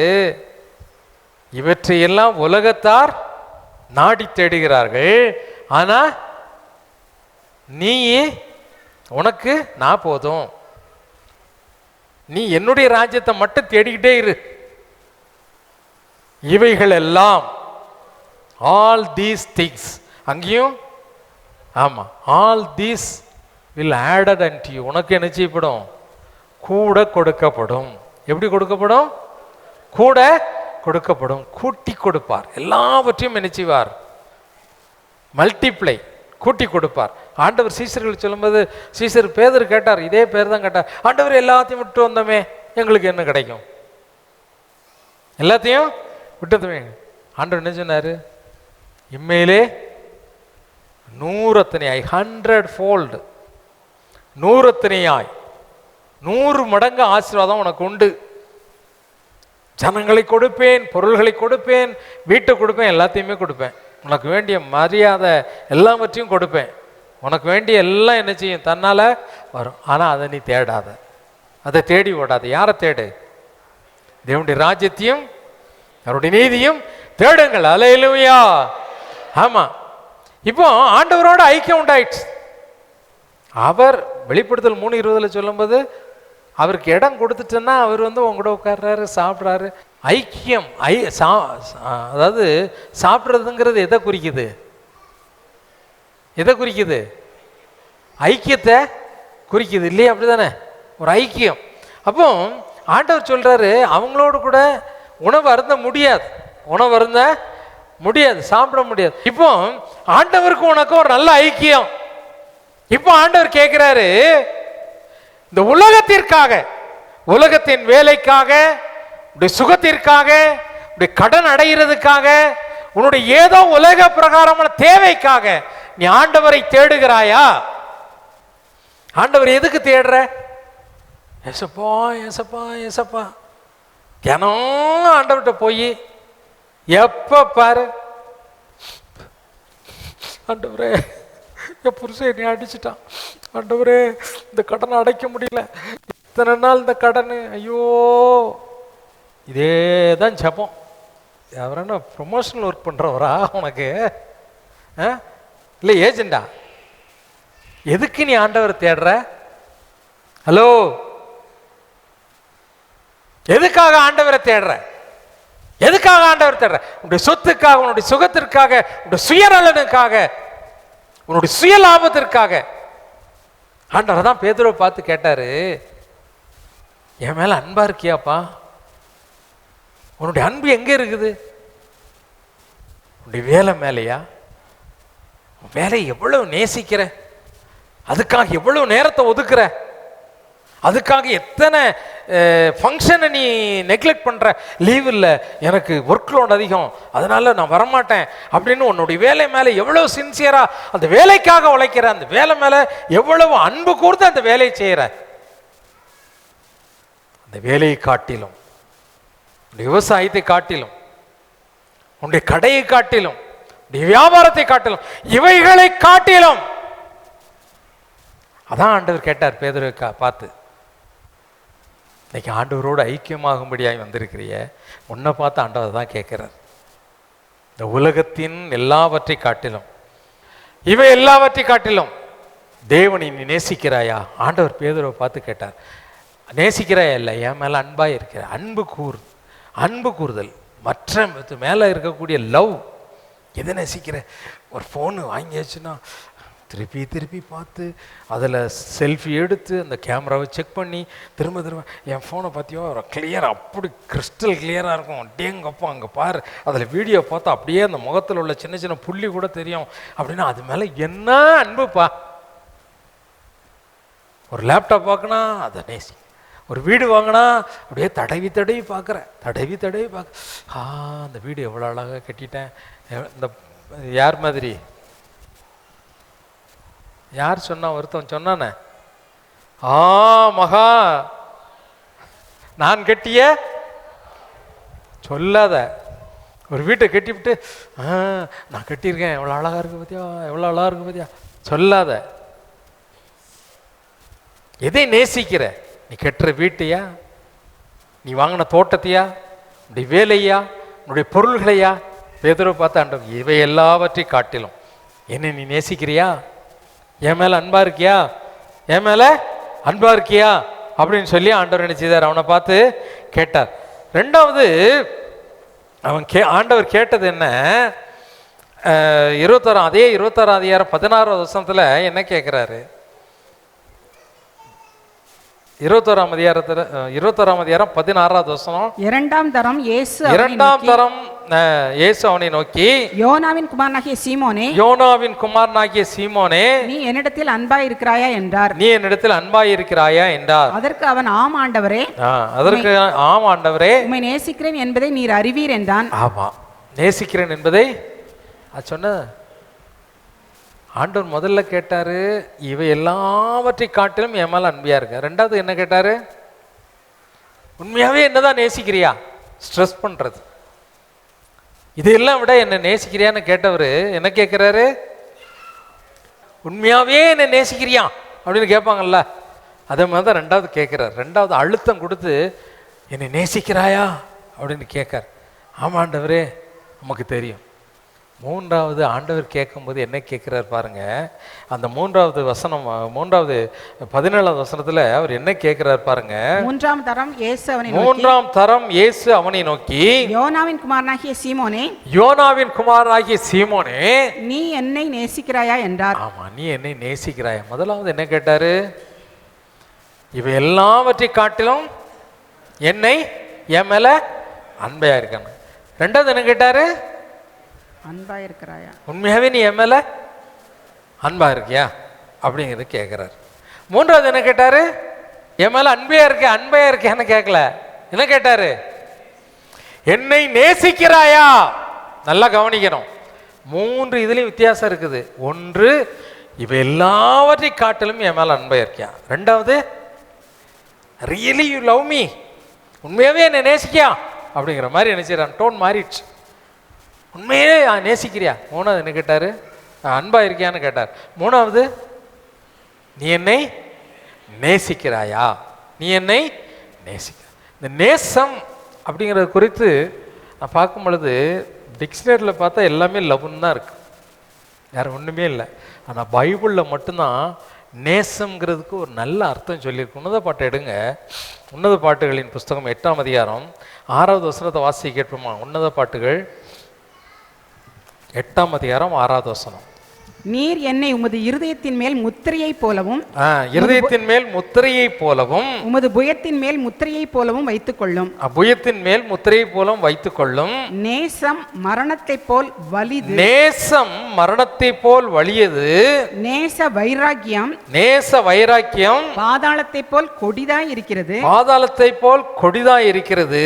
இவற்றையெல்லாம் உலகத்தார் நாடி தேடுகிறார்கள், ஆனா நீ உனக்கு நான் போதும், நீ என்னுடைய ராஜ்யத்தை மட்டும் தேடிக்கிட்டே இரு. இவைகள் எல்லாம், ஆல் தீஸ் திங்ஸ், அங்கேயும் ஆமா, all these will added and you, உனக்கு என்ன செய்யப்படும்? கூட கொடுக்கப்படும். எப்படி கொடுக்கப்படும்? கூட கொடுக்கப்படும். கூட்டி கொடுப்பார். எல்லாவற்றையும் என்ன செய்வார்? மல்டிப்ளை, கூட்டி கொடுப்பார். ஆண்டவர் சீசர்கள் சொல்லும்போது சீசர் பேதர் கேட்டார், இதே பேர் தான் கேட்டார், ஆண்டவர் எல்லாத்தையும் விட்டு வந்தோமே, எங்களுக்கு என்ன கிடைக்கும்? எல்லாத்தையும் விட்டு. ஆண்டவர் என்ன சொன்னாரு? இம்மையிலே 100 100-fold, 100 மடங்கு ஆசீர்வாதம் உனக்கு உண்டு. ஜனங்களை கொடுப்பேன், பொருள்களை கொடுப்பேன், வீட்டை கொடுப்பேன், எல்லாத்தையுமே கொடுப்பேன். உனக்கு வேண்டிய மரியாதை எல்லாவற்றையும் கொடுப்பேன். உனக்கு வேண்டிய எல்லாம் என்ன செய்யும்? தன்னால் வரும். ஆனால் அதை நீ தேடாத, அதை தேடி ஓடாத. யாரை தேடு? தேவனுடைய ராஜ்யத்தையும் அவருடைய நீதியும் தேடுங்கள். அல்லேலூயா. ஆமாம். இப்போ ஆண்டவரோட ஐக்கியம் உண்டாயிடுச்சு. அவர் வெளிப்படுத்தல் 3:20 சொல்லும்போது அவருக்கு இடம் கொடுத்துட்டேன்னா அவர் உங்களோட உட்கார்றாரு, சாப்பிட்றாரு. ஐக்கியம் அதாவது சாப்பிட்றதுங்கிறது எதை குறிக்குது? எதை குறிக்குது? ஐக்கியத்தை குறிக்குது இல்லையா? அப்படிதானே, ஒரு ஐக்கியம். அப்போ ஆண்டவர் சொல்றாரு அவங்களோடு கூட உணவு அருந்த முடியாது, உணவு அருந்த முடியாது, சாப்பிட முடியாது. இப்போ ஆண்டவருக்கும் உனக்கும் ஒரு நல்ல ஐக்கியம். இப்போ ஆண்டவர் கேட்கிறாரு, இந்த உலகத்திற்காக, உலகத்தின் வேலைக்காக, உடைய சுகத்திற்காக, உடைய கடன் அடைகிறதுக்காக, உன்னுடைய ஏதோ உலக பிரகாரமான தேவைக்காக நீ ஆண்டவரை தேடுகிறாயா? ஆண்டவர் எதுக்கு தேடுற? ஏசப்பா ஏசப்பா ஏசப்பா தினம் ஆண்டவர்கிட்ட போய் எப்ப பாரு, ஆண்டவரே என் புருஷன் என்னை அடிச்சுட்டான், ஆண்டவரே இந்த கடனை அடைக்க முடியல, இத்தனை நாள் இந்த கடன், ஐயோ. இதே தான் ஜபம். அவரான ப்ரொமோஷனல் ஒர்க் பண்ணுறவரா உனக்கு? இல்லை ஏஜெண்டா? எதுக்கு நீ ஆண்டவரை தேடுற? ஹலோ, எதுக்காக ஆண்டவரை தேடுற? எதுக்காக ஆண்டவர் தேடுற? உன்னுடைய சொத்துக்காக, உன்னுடைய சுகத்திற்காக, உன்னுடைய சுயநலனுக்காக, உன்னுடைய சுய லாபத்திற்காக. ஆண்டவர் தான் பேதுருவை பார்த்து கேட்டாரு, என் மேல அன்பா இருக்கியாப்பா? உன்னுடைய அன்பு எங்க இருக்குது? உன்னுடைய வேலை மேலையா? வேலையை எவ்வளவு நேசிக்கிற, அதுக்காக எவ்வளவு நேரத்தை ஒதுக்குற, அதுக்காக எத்தனை ஃபங்க்ஷனை நீ நெக்லெக்ட் பண்ற. லீவ் இல்லை, எனக்கு ஒர்க் லோட் அதிகம், அதனால நான் வரமாட்டேன் அப்படின்னு உன்னுடைய வேலை மேலே எவ்வளவு சின்சியரா அந்த வேலைக்காக உழைக்கிற, அந்த வேலை மேலே எவ்வளவு அன்பு கூர்ந்து அந்த வேலையை செய்யற. அந்த வேலையை காட்டிலும், விவசாயத்தை காட்டிலும், உன்னுடைய கடையை காட்டிலும், வியாபாரத்தை காட்டிலும், இவைகளை காட்டிலும். அதான் ஆண்டவர் கேட்டார் பேதுருவை பார்த்து, இன்னைக்கு ஆண்டவரோடு ஐக்கியமாகும்படியாய் வந்திருக்கிறிய, உன்னை பார்த்து ஆண்டவர் தான் கேட்கிறார். இந்த உலகத்தின் எல்லாவற்றை காட்டிலும், இவை எல்லாவற்றை காட்டிலும் தேவனை நீ நேசிக்கிறாயா? ஆண்டவர் பேதுருவை பார்த்து கேட்டார். நேசிக்கிறாயா? இல்லை, என் மேல அன்பாய் இருக்கிற. அன்பு கூறுதல், மற்ற மேல இருக்கக்கூடிய லவ். எதை நேசிக்கிற? ஒரு ஃபோனு வாங்கியாச்சுன்னா திருப்பி திருப்பி பார்த்து, அதில் செல்ஃபி எடுத்து அந்த கேமராவை செக் பண்ணி திரும்ப திரும்ப, என் ஃபோனை பார்த்தியோ கிளியராக, அப்படி கிறிஸ்டல் கிளியராக இருக்கும், டேங்கப்பா அங்கே பாரு, அதில் வீடியோ பார்த்தா அப்படியே அந்த முகத்தில் உள்ள சின்ன சின்ன புள்ளி கூட தெரியும் அப்படின்னா அது மேலே என்ன அன்புப்பா. ஒரு லேப்டாப் வாங்கினா அதை நேசி, ஒரு வீடு வாங்கினா அப்படியே தடவி தடவி பார்க்குற, அந்த வீடு எவ்வளோ அழகாக கட்டிட்டேன். இந்த யார் மாதிரி, யார் சொன்னா? ஒருத்தன் சொன்னானே, மகா நான் கட்டிய சொல்லாத. ஒரு வீட்டை கட்டிவிட்டு நான் கட்டியிருக்கேன், எவ்வளோ அழகா இருக்கு பார்த்தியா, எவ்வளோ அழகா இருக்கு பார்த்தியா சொல்லாத. எதை நேசிக்கிற? நீ கட்டுற வீட்டையா, நீ வாங்கின தோட்டத்தையா, உன்னுடைய வேலையா, உன்னுடைய பொருள்களையா? பேதுருவை பார்த்து ஆண்டவர், இவை எல்லாவற்றை காட்டிலும் என்னை நீ நேசிக்கிறியா? என் மேல அன்பா இருக்கியா? என் மேல அன்பா இருக்கியா அப்படின்னு சொல்லி ஆண்டவர் என்ன செய்தார்? அவனை பார்த்து கேட்டார். ரெண்டாவது ஆண்டவர் கேட்டது என்ன? 26 அதிகாரம் 16வது வசனத்துல என்ன கேட்கிறாரு? 21 அதிகாரம் 16வது வசனம். இரண்டாம் தரம் இயேசு அவனை நோக்கி, யோனாவின் குமாரனாகிய சீமோனே, நீ என்னிடத்தில் அன்பாய் இருக்கிறாயா என்றார். அதற்கு அவன், ஆம் ஆண்டவரே. உம்மை நேசிக்கிறேன் என்பதை நீர் அறிவீர் என்றான். ஆமா, நேசிக்கிறேன் என்பதை சொன்ன ஆண்டவர் முதல்ல கேட்டாரு, இவை எல்லாவற்றை காட்டிலும் என் மேல அன்பியா இருக்க. ரெண்டாவது என்ன கேட்டாரு? உண்மையாவே என்னதான் நேசிக்கிறியா? ஸ்ட்ரெஸ் பண்றது. இதெல்லாம் விட என்ன நேசிக்கிறியான்னு கேட்டவர் என்ன கேட்கிறாரு? உண்மையாவே என்ன நேசிக்கிறியா அப்படின்னு கேட்பாங்கல்ல, அதே மாதிரி தான் ரெண்டாவது கேட்கிறார். ரெண்டாவது அழுத்தம் கொடுத்து என்னை நேசிக்கிறாயா அப்படின்னு கேட்கார். ஆமாண்டவரே, நமக்கு தெரியும் மூன்றாவது ஆண்டவர் கேட்கும்போது என்ன கேட்குறாரு பாருங்க. அந்த மூன்றாவது வசனம், 17வது வசனத்துல அவர் என்ன கேட்கிறார் பாருங்க. மூன்றாம் தரம் இயேசு அவனை நோக்கி, யோனாவின் குமாரனாகிய சீமோனே, நீ என்னை நேசிக்கிறாயா என்றார். ஆமா, நீ என்னை நேசிக்கிறாயா. முதலாவது என்ன கேட்டாரு? இவை எல்லாவற்றை காட்டிலும் என்னை என் மேல அன்பையா இருக்கானு. ரெண்டாவது என்ன கேட்டாரு? அன்பா இருக்கிறாயா, உண்மையாவே நீ என் மேல அன்பா இருக்கியா அப்படிங்கிறது கேட்கிறாரு. மூன்றாவது என்ன கேட்டாரு? என் மேல அன்பையா இருக்கியான்னு கேட்கல. என்ன கேட்டாரு? என்னை நேசிக்கிறாயா. நல்லா கவனிக்கணும், 3 இதுலயும் வித்தியாசம் இருக்குது. ஒன்று, இவ எல்லாவற்றை காட்டிலும் என் மேல அன்பையா இருக்கியா. ரெண்டாவது, ரியலி யூ லவ் மீ, உண்மையாவே என்னை நேசிக்கியா அப்படிங்கிற மாதிரி நினைச்சிடறான். டோன் மாறிடுச்சு. உண்மையே நேசிக்கிறியா. மூணாவது என்ன கேட்டாரு? அன்பா இருக்கியான்னு கேட்டார். மூணாவது, நீ என்னை நேசிக்கிறாயா, நீ என்னை நேசிக்க. இந்த நேசம் அப்படிங்கிறது குறித்து நான் பார்க்கும் பொழுது டிக்ஷனரியில் பார்த்தா எல்லாமே லவ்னு தான் இருக்கு, வேற ஒன்றுமே இல்லை. ஆனால் பைபிளில் மட்டும்தான் நேசம்ங்கிறதுக்கு ஒரு நல்ல அர்த்தம் சொல்லியிருக்கு. உன்னத பாட்டை எடுங்க, உன்னத பாட்டுகளின் புஸ்தகம் 8ஆம் அதிகாரம் 6வது வசனத்தை வாசி கேட்போமா? உன்னத பாட்டுகள் 8ஆம் அதிகாரம் 6வது வசனம். நீர் என்னை உமது இருதயத்தின் மேல் முத்திரையை போலவும், இருதயத்தின் மேல் முத்திரையை போலவும், உமது புயத்தின் மேல் முத்திரையை போலவும் வைத்துக் கொள்ளும். புயத்தின் மேல் முத்திரையை போலவும் வைத்துக் கொள்ளும். நேசம் மரணத்தை போல் வலிது, நேசம் மரணத்தை போல் வலியது. நேச வைராக்கியம் பாதாளத்தை போல் கொடிதாய் இருக்கிறது, பாதாளத்தை போல் கொடிதாய் இருக்கிறது.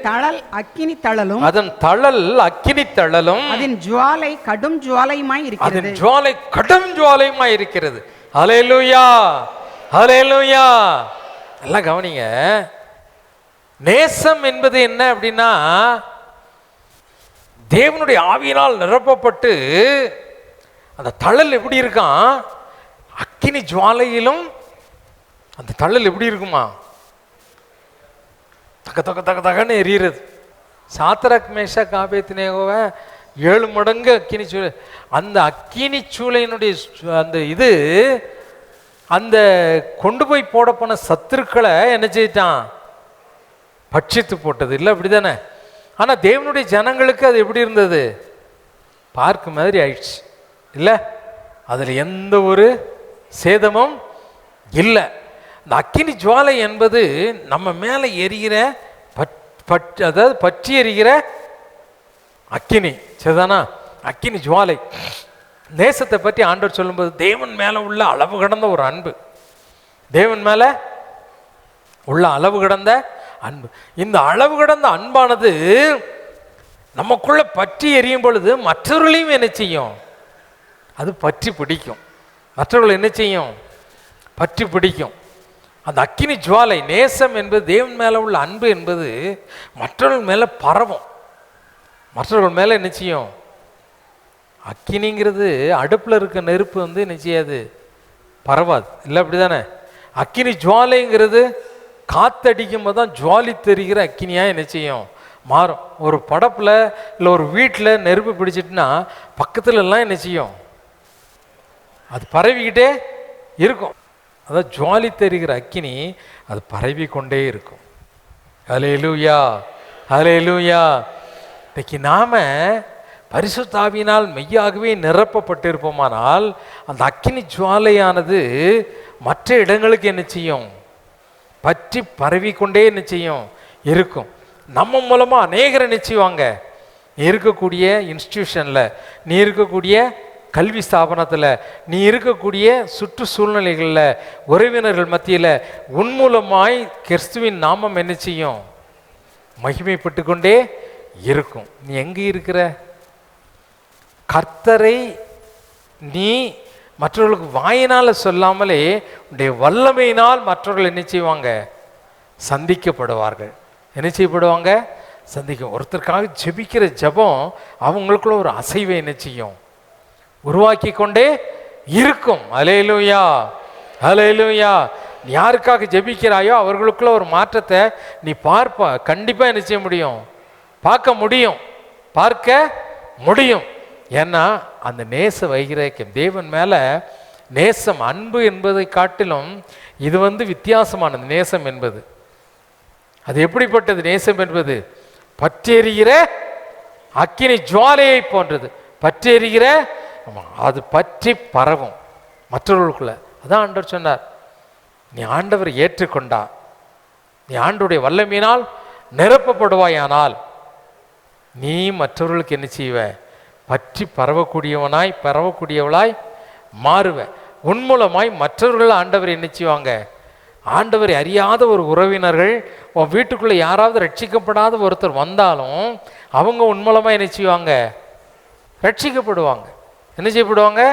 தழல் அக்கினி தழலும், அதன் தழல் அக்கினி தழலும், அதன் ஜுவாலை கடும் ஜுவாலையுமாய் இருக்கிறது, கடும் ஜுவாலையுமாய் இருக்கிறது. ஹல்லேலூயா, ஹல்லேலூயா. எல்லாம் கவனிங்க. நேசம் என்பது என்ன அப்படின்னா, தேவனுடைய ஆவியினால் நிரப்பப்பட்டு அந்த தழல் எப்படி இருக்கான்? அக்கினி ஜுவாலையிலும் அந்த தழல் எப்படி இருக்குமா? தக தக தக தகன்னு எரிகிறது. சாத்ராக் மேஷாக் ஆபேத்நேகோவை 7 மடங்கு அக்கினி சூளை, அந்த அக்கினி சூளையினுடைய அந்த இது, அந்த கொண்டு போய் போட போன சத்துருக்களை என்ன செய்யிட்டான்? பட்சித்து போட்டது. இல்லை அப்படிதானே? ஆனால் தேவனுடைய ஜனங்களுக்கு அது எப்படி இருந்தது? பார்க்கு மாதிரி ஆயிடுச்சு. இல்லை, அதில் எந்த ஒரு சேதமும் இல்லை. இந்த அக்கினி ஜுவாலை என்பது நம்ம மேலே எரிகிற அதாவது பற்றி எரிகிற அக்கினி, சரிதானா? அக்கினி ஜுவாலை. நேசத்தை பற்றி ஆண்டவர் சொல்லும்போது தேவன் மேலே உள்ள அளவு கடந்த ஒரு அன்பு, தேவன் மேலே உள்ள அளவு கடந்த அன்பு. இந்த அளவு கடந்த அன்பானது நமக்குள்ள பற்றி எரியும் பொழுது மற்றவர்களையும் என்ன செய்யும்? அது பற்றி பிடிக்கும். மற்றவர்கள் என்ன செய்யும்? பற்றி பிடிக்கும். அந்த அக்கினி ஜுவாலை, நேசம் என்பது, தேவன் மேலே உள்ள அன்பு என்பது மற்றவர்கள் மேலே பரவும். மற்றவர்கள் மேலே என்ன செய்யும்? அக்கினிங்கிறது அடுப்பில் இருக்க நெருப்பு என்ன செய்யாது? பரவாது. இல்லை அப்படிதானே? அக்கினி ஜுவாலைங்கிறது காத்தடிக்கும் போது தான் ஜுவாலி தெரிகிற அக்கினியாக என்ன செய்யும்? மாறும். ஒரு படப்பில் இல்லை ஒரு வீட்டில் நெருப்பு பிடிச்சிட்டுனா பக்கத்துல எல்லாம் என்ன செய்யும்? அது பரவிக்கிட்டே இருக்கும். அதான் ஜுவாலி தெரிகிற அக்கினி, அது பரவி கொண்டே இருக்கும். ஹல்லேலூயா, ஹல்லேலூயா. இன்னைக்கு நாம பரிசுத்த ஆவியினால் மெய்யாகவே நிரப்பப்பட்டிருப்போமானால் அந்த அக்கினி ஜுவாலையானது மற்ற இடங்களுக்கு என்ன செய்யும்? பற்றி பரவிக்கொண்டே என்ன செய்யும்? இருக்கும். நம்ம மூலமா அநேகரை என்ன செய்வாங்க? நீ இருக்கக்கூடிய இன்ஸ்டிடியூஷன்ல, நீ இருக்கக்கூடிய கல்வி ஸ்தாபனத்தில், நீ இருக்கக்கூடிய சுற்றுச்சூழ்நிலைகளில், உறவினர்கள் மத்தியில் உன் மூலமாய் கிறிஸ்துவின் நாமம் என்ன செய்யும்? மகிமைப்பட்டு கொண்டே இருக்கும். நீ எங்கே இருக்கிற? கர்த்தரை நீ மற்றவர்களுக்கு வாயினால் சொல்லாமலே உன்னுடைய வல்லமையினால் மற்றவர்கள் என்ன செய்வாங்க? சந்திக்கப்படுவார்கள். என்ன செய்யப்படுவாங்க? சந்திக்கும். ஒருத்தருக்காக ஜெபிக்கிற ஜெபம் அவங்களுக்குள்ள ஒரு அசைவை என்ன செய்யும்? உருவாக்கி கொண்டே இருக்கும். ஹல்லேலூயா, ஹல்லேலூயா. நீ யாருக்காக ஜெபிக்கிறாயோ அவர்களுக்குள்ள ஒரு மாற்றத்தை நீ பார்ப்ப. கண்டிப்பாக என்ன செய்ய முடியும்? பார்க்க முடியும், பார்க்க முடியும். ஏன்னா அந்த நேச வைராக்கியம், தேவன் மேலே நேசம், அன்பு என்பதை காட்டிலும் இது வித்தியாசமானது. நேசம் என்பது அது எப்படிப்பட்டது? நேசம் என்பது பற்றெரிகிற அக்கினி ஜுவாலையை போன்றது. பற்றெரிகிற, அது பற்றி பரவும் மற்றவர்களுக்குள்ள. அதான் ஆண்டவர் சொன்னார், நீ ஆண்டவரை ஏற்றுக்கொண்டா, நீ ஆண்டவருடைய வல்லமையினால் நிரப்பப்படுவாயானால் நீ மற்றவர்களுக்கு என்ன செய்வ? பற்றி பரவக்கூடியவளாய் மாறுவ. உன் மூலமாய் மற்றவர்கள் ஆண்டவர் என்ன செய்வாங்க? ஆண்டவரை அறியாத ஒரு உறவினர்கள், உன் வீட்டுக்குள்ளே யாராவது ரட்சிக்கப்படாத ஒருத்தர் வந்தாலும் அவங்க உன் மூலமாக என்ன செய்வாங்க? ரட்சிக்கப்படுவாங்க. என்ன செய்யப்படுவாங்க?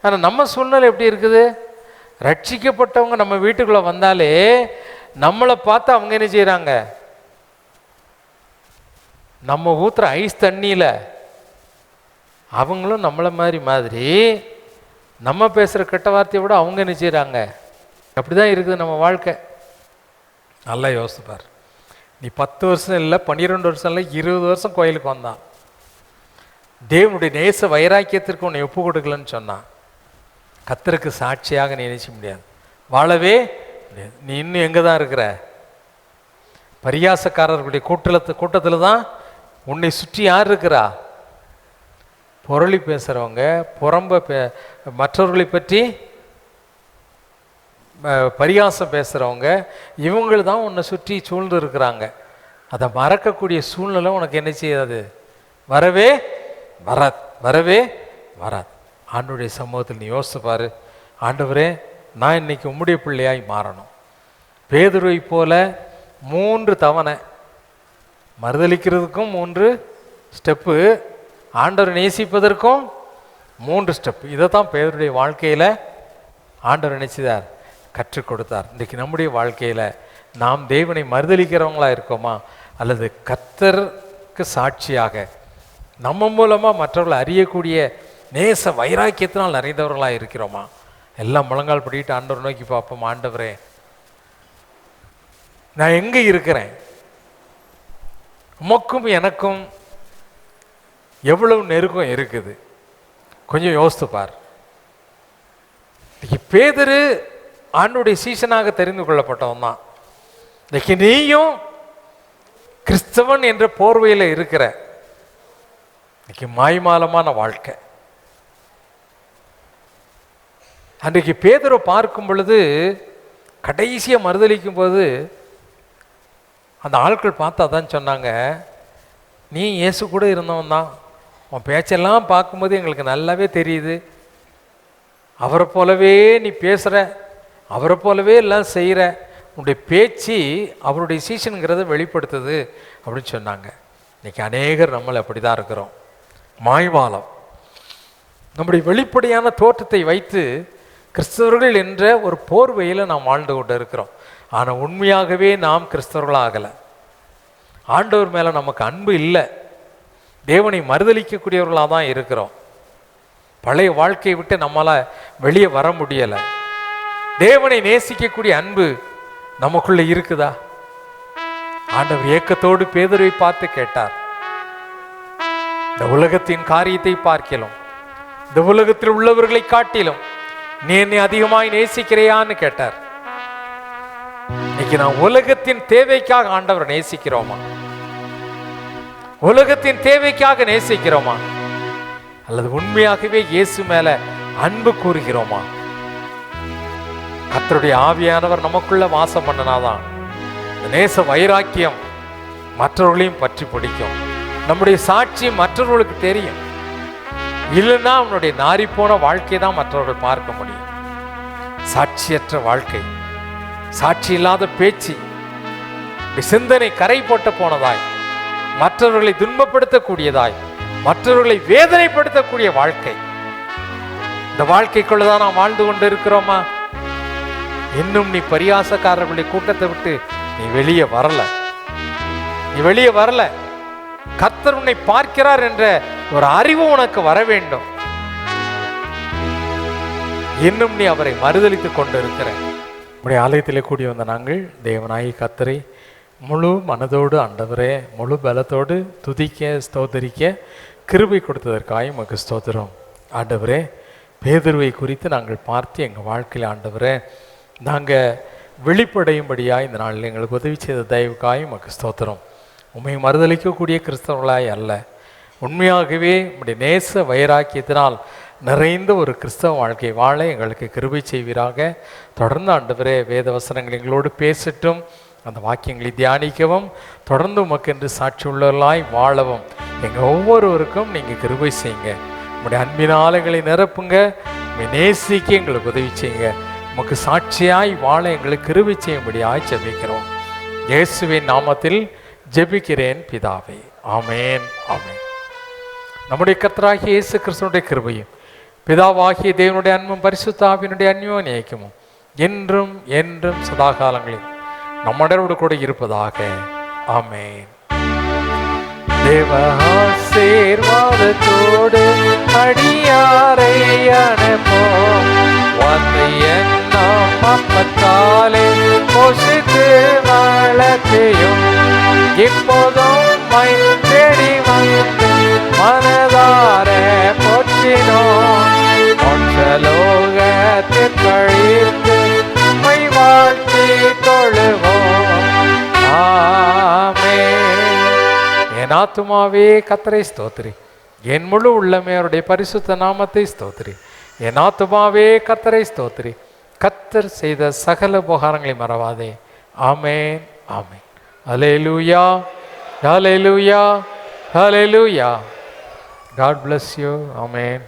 ஆனால் நம்ம சூழ்நிலை எப்படி இருக்குது? ரட்சிக்கப்பட்டவங்க நம்ம வீட்டுக்குள்ளே வந்தாலே நம்மளை பார்த்து அவங்க என்ன செய்கிறாங்க? நம்ம ஊற்றுற ஐஸ் தண்ணியில் அவங்களும் நம்மளை மாதிரி நம்ம பேசுகிற கெட்ட வார்த்தையை விட அவங்க என்ன செய்கிறாங்க? அப்படி தான் இருக்குது நம்ம வாழ்க்கை. நல்லா யோசிப்பார். நீ 10 வருஷம் இல்லை, 12 வருஷம் இல்லை, 20 வருஷம் கோயிலுக்கு வந்தான், தேவனுடைய நேச வைராக்கியத்திற்கு உன்னை ஒப்பு கொடுக்கலன்னு சொன்னான், கர்த்தருக்கு சாட்சியாக நீ நினைச்ச முடியாது, வாழவே முடியாது. நீ இன்னும் எங்கே தான் இருக்கிற? பரியாசக்காரர்களுடைய கூட்டத்தில் தான் உன்னை சுற்றி யார் இருக்கிறா? புரளி பேசுகிறவங்க, மற்றவர்களை பற்றி பரியாசம் பேசுகிறவங்க, இவங்கள் தான் உன்னை சுற்றி சூழ்ந்து இருக்கிறாங்க. அதை மறக்கக்கூடிய சூழ்நிலை உனக்கு என்ன செய்யாது? வரவே வராது. ஆண்டவருடைய சமூகத்தில் நீ யோசித்து பாரு, ஆண்டவரே நான் இன்னைக்கு உம்முடைய பிள்ளையாய் மாறணும். பேதுருவை போல 3 தவணை மறுதளிக்கிறதுக்கும் 3 ஸ்டெப்பு, ஆண்டவரை நேசிப்பதற்கும் 3 ஸ்டெப்பு. இதை தான் பேதுருடைய வாழ்க்கையில் ஆண்டவர் நினைச்சிதார், கற்றுக் கொடுத்தார். இன்றைக்கு நம்முடைய வாழ்க்கையில் நாம் தேவனை மறுதளிக்கிறவங்களா இருக்கோமா, அல்லது கர்த்தருக்கு சாட்சியாக நம்ம மூலமாக மற்றவர்களை அறியக்கூடிய நேச வைராக்கியத்தினால் நிறைந்தவர்களாக இருக்கிறோமா? எல்லாம் முழங்கால் படிக்கிட்டு ஆண்டவர் நோக்கி பார்ப்போம். ஆண்டவரே நான் எங்கே இருக்கிறேன்? உமக்கும் எனக்கும் எவ்வளவு நெருக்கம் இருக்குது? கொஞ்சம் யோசித்து பார். பேதுரு ஆண்டவருடைய சீசனாக தெரிந்து கொள்ளப்பட்டவன் தான். இன்னைக்கு நீயும் கிறிஸ்தவன் என்ற போர்வையில் இருக்கிற, இன்னைக்கு மாய்மாலமான வாழ்க்கை. அன்றைக்கு பேதுரை பார்க்கும் பொழுது, கடைசியாக மறுதளிக்கும் போது அந்த ஆட்கள் பார்த்து அதான் சொன்னாங்க, நீ இயேசு கூட இருந்தவன் தான், உன் பேச்செல்லாம் பார்க்கும்போது எங்களுக்கு நல்லாவே தெரியுது, அவரை போலவே நீ பேசுகிற, அவரை போலவே எல்லாம் செய்கிற, உன்னுடைய பேச்சு அவருடைய சீசனுங்கிறத வெளிப்படுத்துது அப்படின்னு சொன்னாங்க. இன்றைக்கி அநேகர் நம்மளை அப்படி தான் இருக்கிறோம். மாய்வாலம், நம்முடைய வெளிப்படையான தோற்றத்தை வைத்து கிறிஸ்தவர்கள் என்ற ஒரு போர்வையில் நாம் வாழ்ந்து கொண்டு இருக்கிறோம். ஆனால் உண்மையாகவே நாம் கிறிஸ்தவர்களாக ஆகலை. ஆண்டவர் மேலே நமக்கு அன்பு இல்லை, தேவனை மறுதளிக்கக்கூடியவர்களாக தான் இருக்கிறோம். பழைய வாழ்க்கையை விட்டு நம்மளால் வெளியே வர முடியலை. தேவனை நேசிக்கக்கூடிய அன்பு நமக்குள்ளே இருக்குதா? ஆண்டவர் ஏக்கத்தோடு பேதுருவை பார்த்து கேட்டார், இந்த உலகத்தின் காரியத்தை பார்க்கலாம், இந்த உலகத்தில் உள்ளவர்களை காட்டிலும் நீ என்னை அதிகமாய் நேசிக்கிறையான்னு கேட்டார். இன்னைக்கு நான் உலகத்தின் தேவைக்காக ஆண்டவரை நேசிக்கிறோமா? உலகத்தின் தேவைக்காக நேசிக்கிறோமா? அல்லது உண்மையாகவே இயேசு மேல அன்பு கூறுகிறோமா? கர்த்தருடைய ஆவியானவர் நமக்குள்ள வாசம் பண்ணனாதான் இந்த நேச வைராக்கியம் மற்றவர்களையும் பற்றி பிடிக்கும். நம்முடைய சாட்சி மற்றவர்களுக்கு தெரியும். இல்லைன்னா அவனுடைய நாரி போன வாழ்க்கை தான் மற்றவர்கள் பார்க்க முடியும். சாட்சியற்ற வாழ்க்கை, சாட்சி இல்லாத பேச்சு, சிந்தனை கரை போட்ட போனதாய், மற்றவர்களை துன்பப்படுத்தக்கூடியதாய், மற்றவர்களை வேதனைப்படுத்தக்கூடிய வாழ்க்கை, இந்த வாழ்க்கைக்குள்ளதான் நாம் வாழ்ந்து கொண்டு இருக்கிறோமா? இன்னும் நீ பரியாசக்காரர்களுடைய கூட்டத்தை விட்டு நீ வெளியே வரல. கர்த்தர் உன்னை பார்க்கிறார் என்ற ஒரு அறிவு உனக்கு வர வேண்டும். இன்னும் நீ அவரை மறுதலித்துக் கொண்டு இருக்கிற. நம்முடைய ஆலயத்திலே கூடி வந்த நாங்கள் தேவனாயி கர்த்தரை முழு மனதோடு, ஆண்டவரே முழு பலத்தோடு துதிக்க ஸ்தோத்தரிக்க கிருபை கொடுத்ததற்காக உமக்கு ஸ்தோத்திரம். ஆண்டவரே, பேதுருவை குறித்து நாங்கள் பார்த்து எங்கள் வாழ்க்கையில் ஆண்டவரே நாங்கள் வெளிப்படையும்படியாக இந்த நாளில் எங்களுக்கு உதவி செய்த தயவுக்காய் உமக்கு ஸ்தோத்திரம். உண்மை மறுதளிக்கக்கூடிய கிறிஸ்தவர்களாய் அல்ல, உண்மையாகவே உம்முடைய நேச வைராக்கியத்தினால் நிறைந்த ஒரு கிறிஸ்தவ வாழ்க்கை வாழ எங்களுக்கு கிருபை செய்வீராக. தொடர்ந்து ஆண்டவரே வேத வசனங்கள் எங்களோடு பேசட்டும், அந்த வாக்கியங்களை தியானிக்கவும், தொடர்ந்து உமக்கென்று சாட்சி உள்ளவர்களாய் வாழவும் எங்கள் ஒவ்வொருவருக்கும் நீங்கள் கிருபை செய்யுங்க. உங்களுடைய அன்பின் ஆலைகளை நிரப்புங்க, உங்களை நேசிக்க எங்களுக்கு உதவி செய்யுங்க. உமக்கு சாட்சியாய் வாழ எங்களுக்கு கிருபை செய்யும்படியாய் ஜெபிக்கிறோம். இயேசுவின் நாமத்தில் ஜெபிக்கிறேன் பிதாவே, ஆமேன் ஆமேன். நம்முடைய கர்த்தராகிய இயேசு கிறிஸ்துவினுடைய கிருபையும் பிதாவாகிய தேவனுடைய அன்பும் பரிசுத்த ஆவியினுடைய அந்யோன்யமும் என்றும் என்றும் சதாகாலங்களில் நம்முடனோடு கூட இருப்பதாக. ஆமேன். தேவ ஆசீர்வாதத்தோடு அடியாரை அனுப்போம், வார்த்தை எண்ணம் அப்பத்தாலே போஷித்து வளர்த்தியும் இப்போதும் மை தேடி வந்து மனதார போற்றினோம். மோட்சலோகத்தில் கழித்து மை வாழ்த்தி தொழுவோம். ஆமென். என் ஆத்துமாவே கர்த்தரை ஸ்தோத்திரி, என் முழு உள்ளமே அவருடைய பரிசுத்த நாமத்தை ஸ்தோத்திரி. என் ஆத்துமாவே கர்த்தரை ஸ்தோத்திரி, கர்த்தர் செய்த சகல உபகாரங்களை மறவாதே. ஆமென் ஆமென். ஹல்லேலூயா ஹல்லேலூயா ஹல்லேலூயா. God bless you. Amen.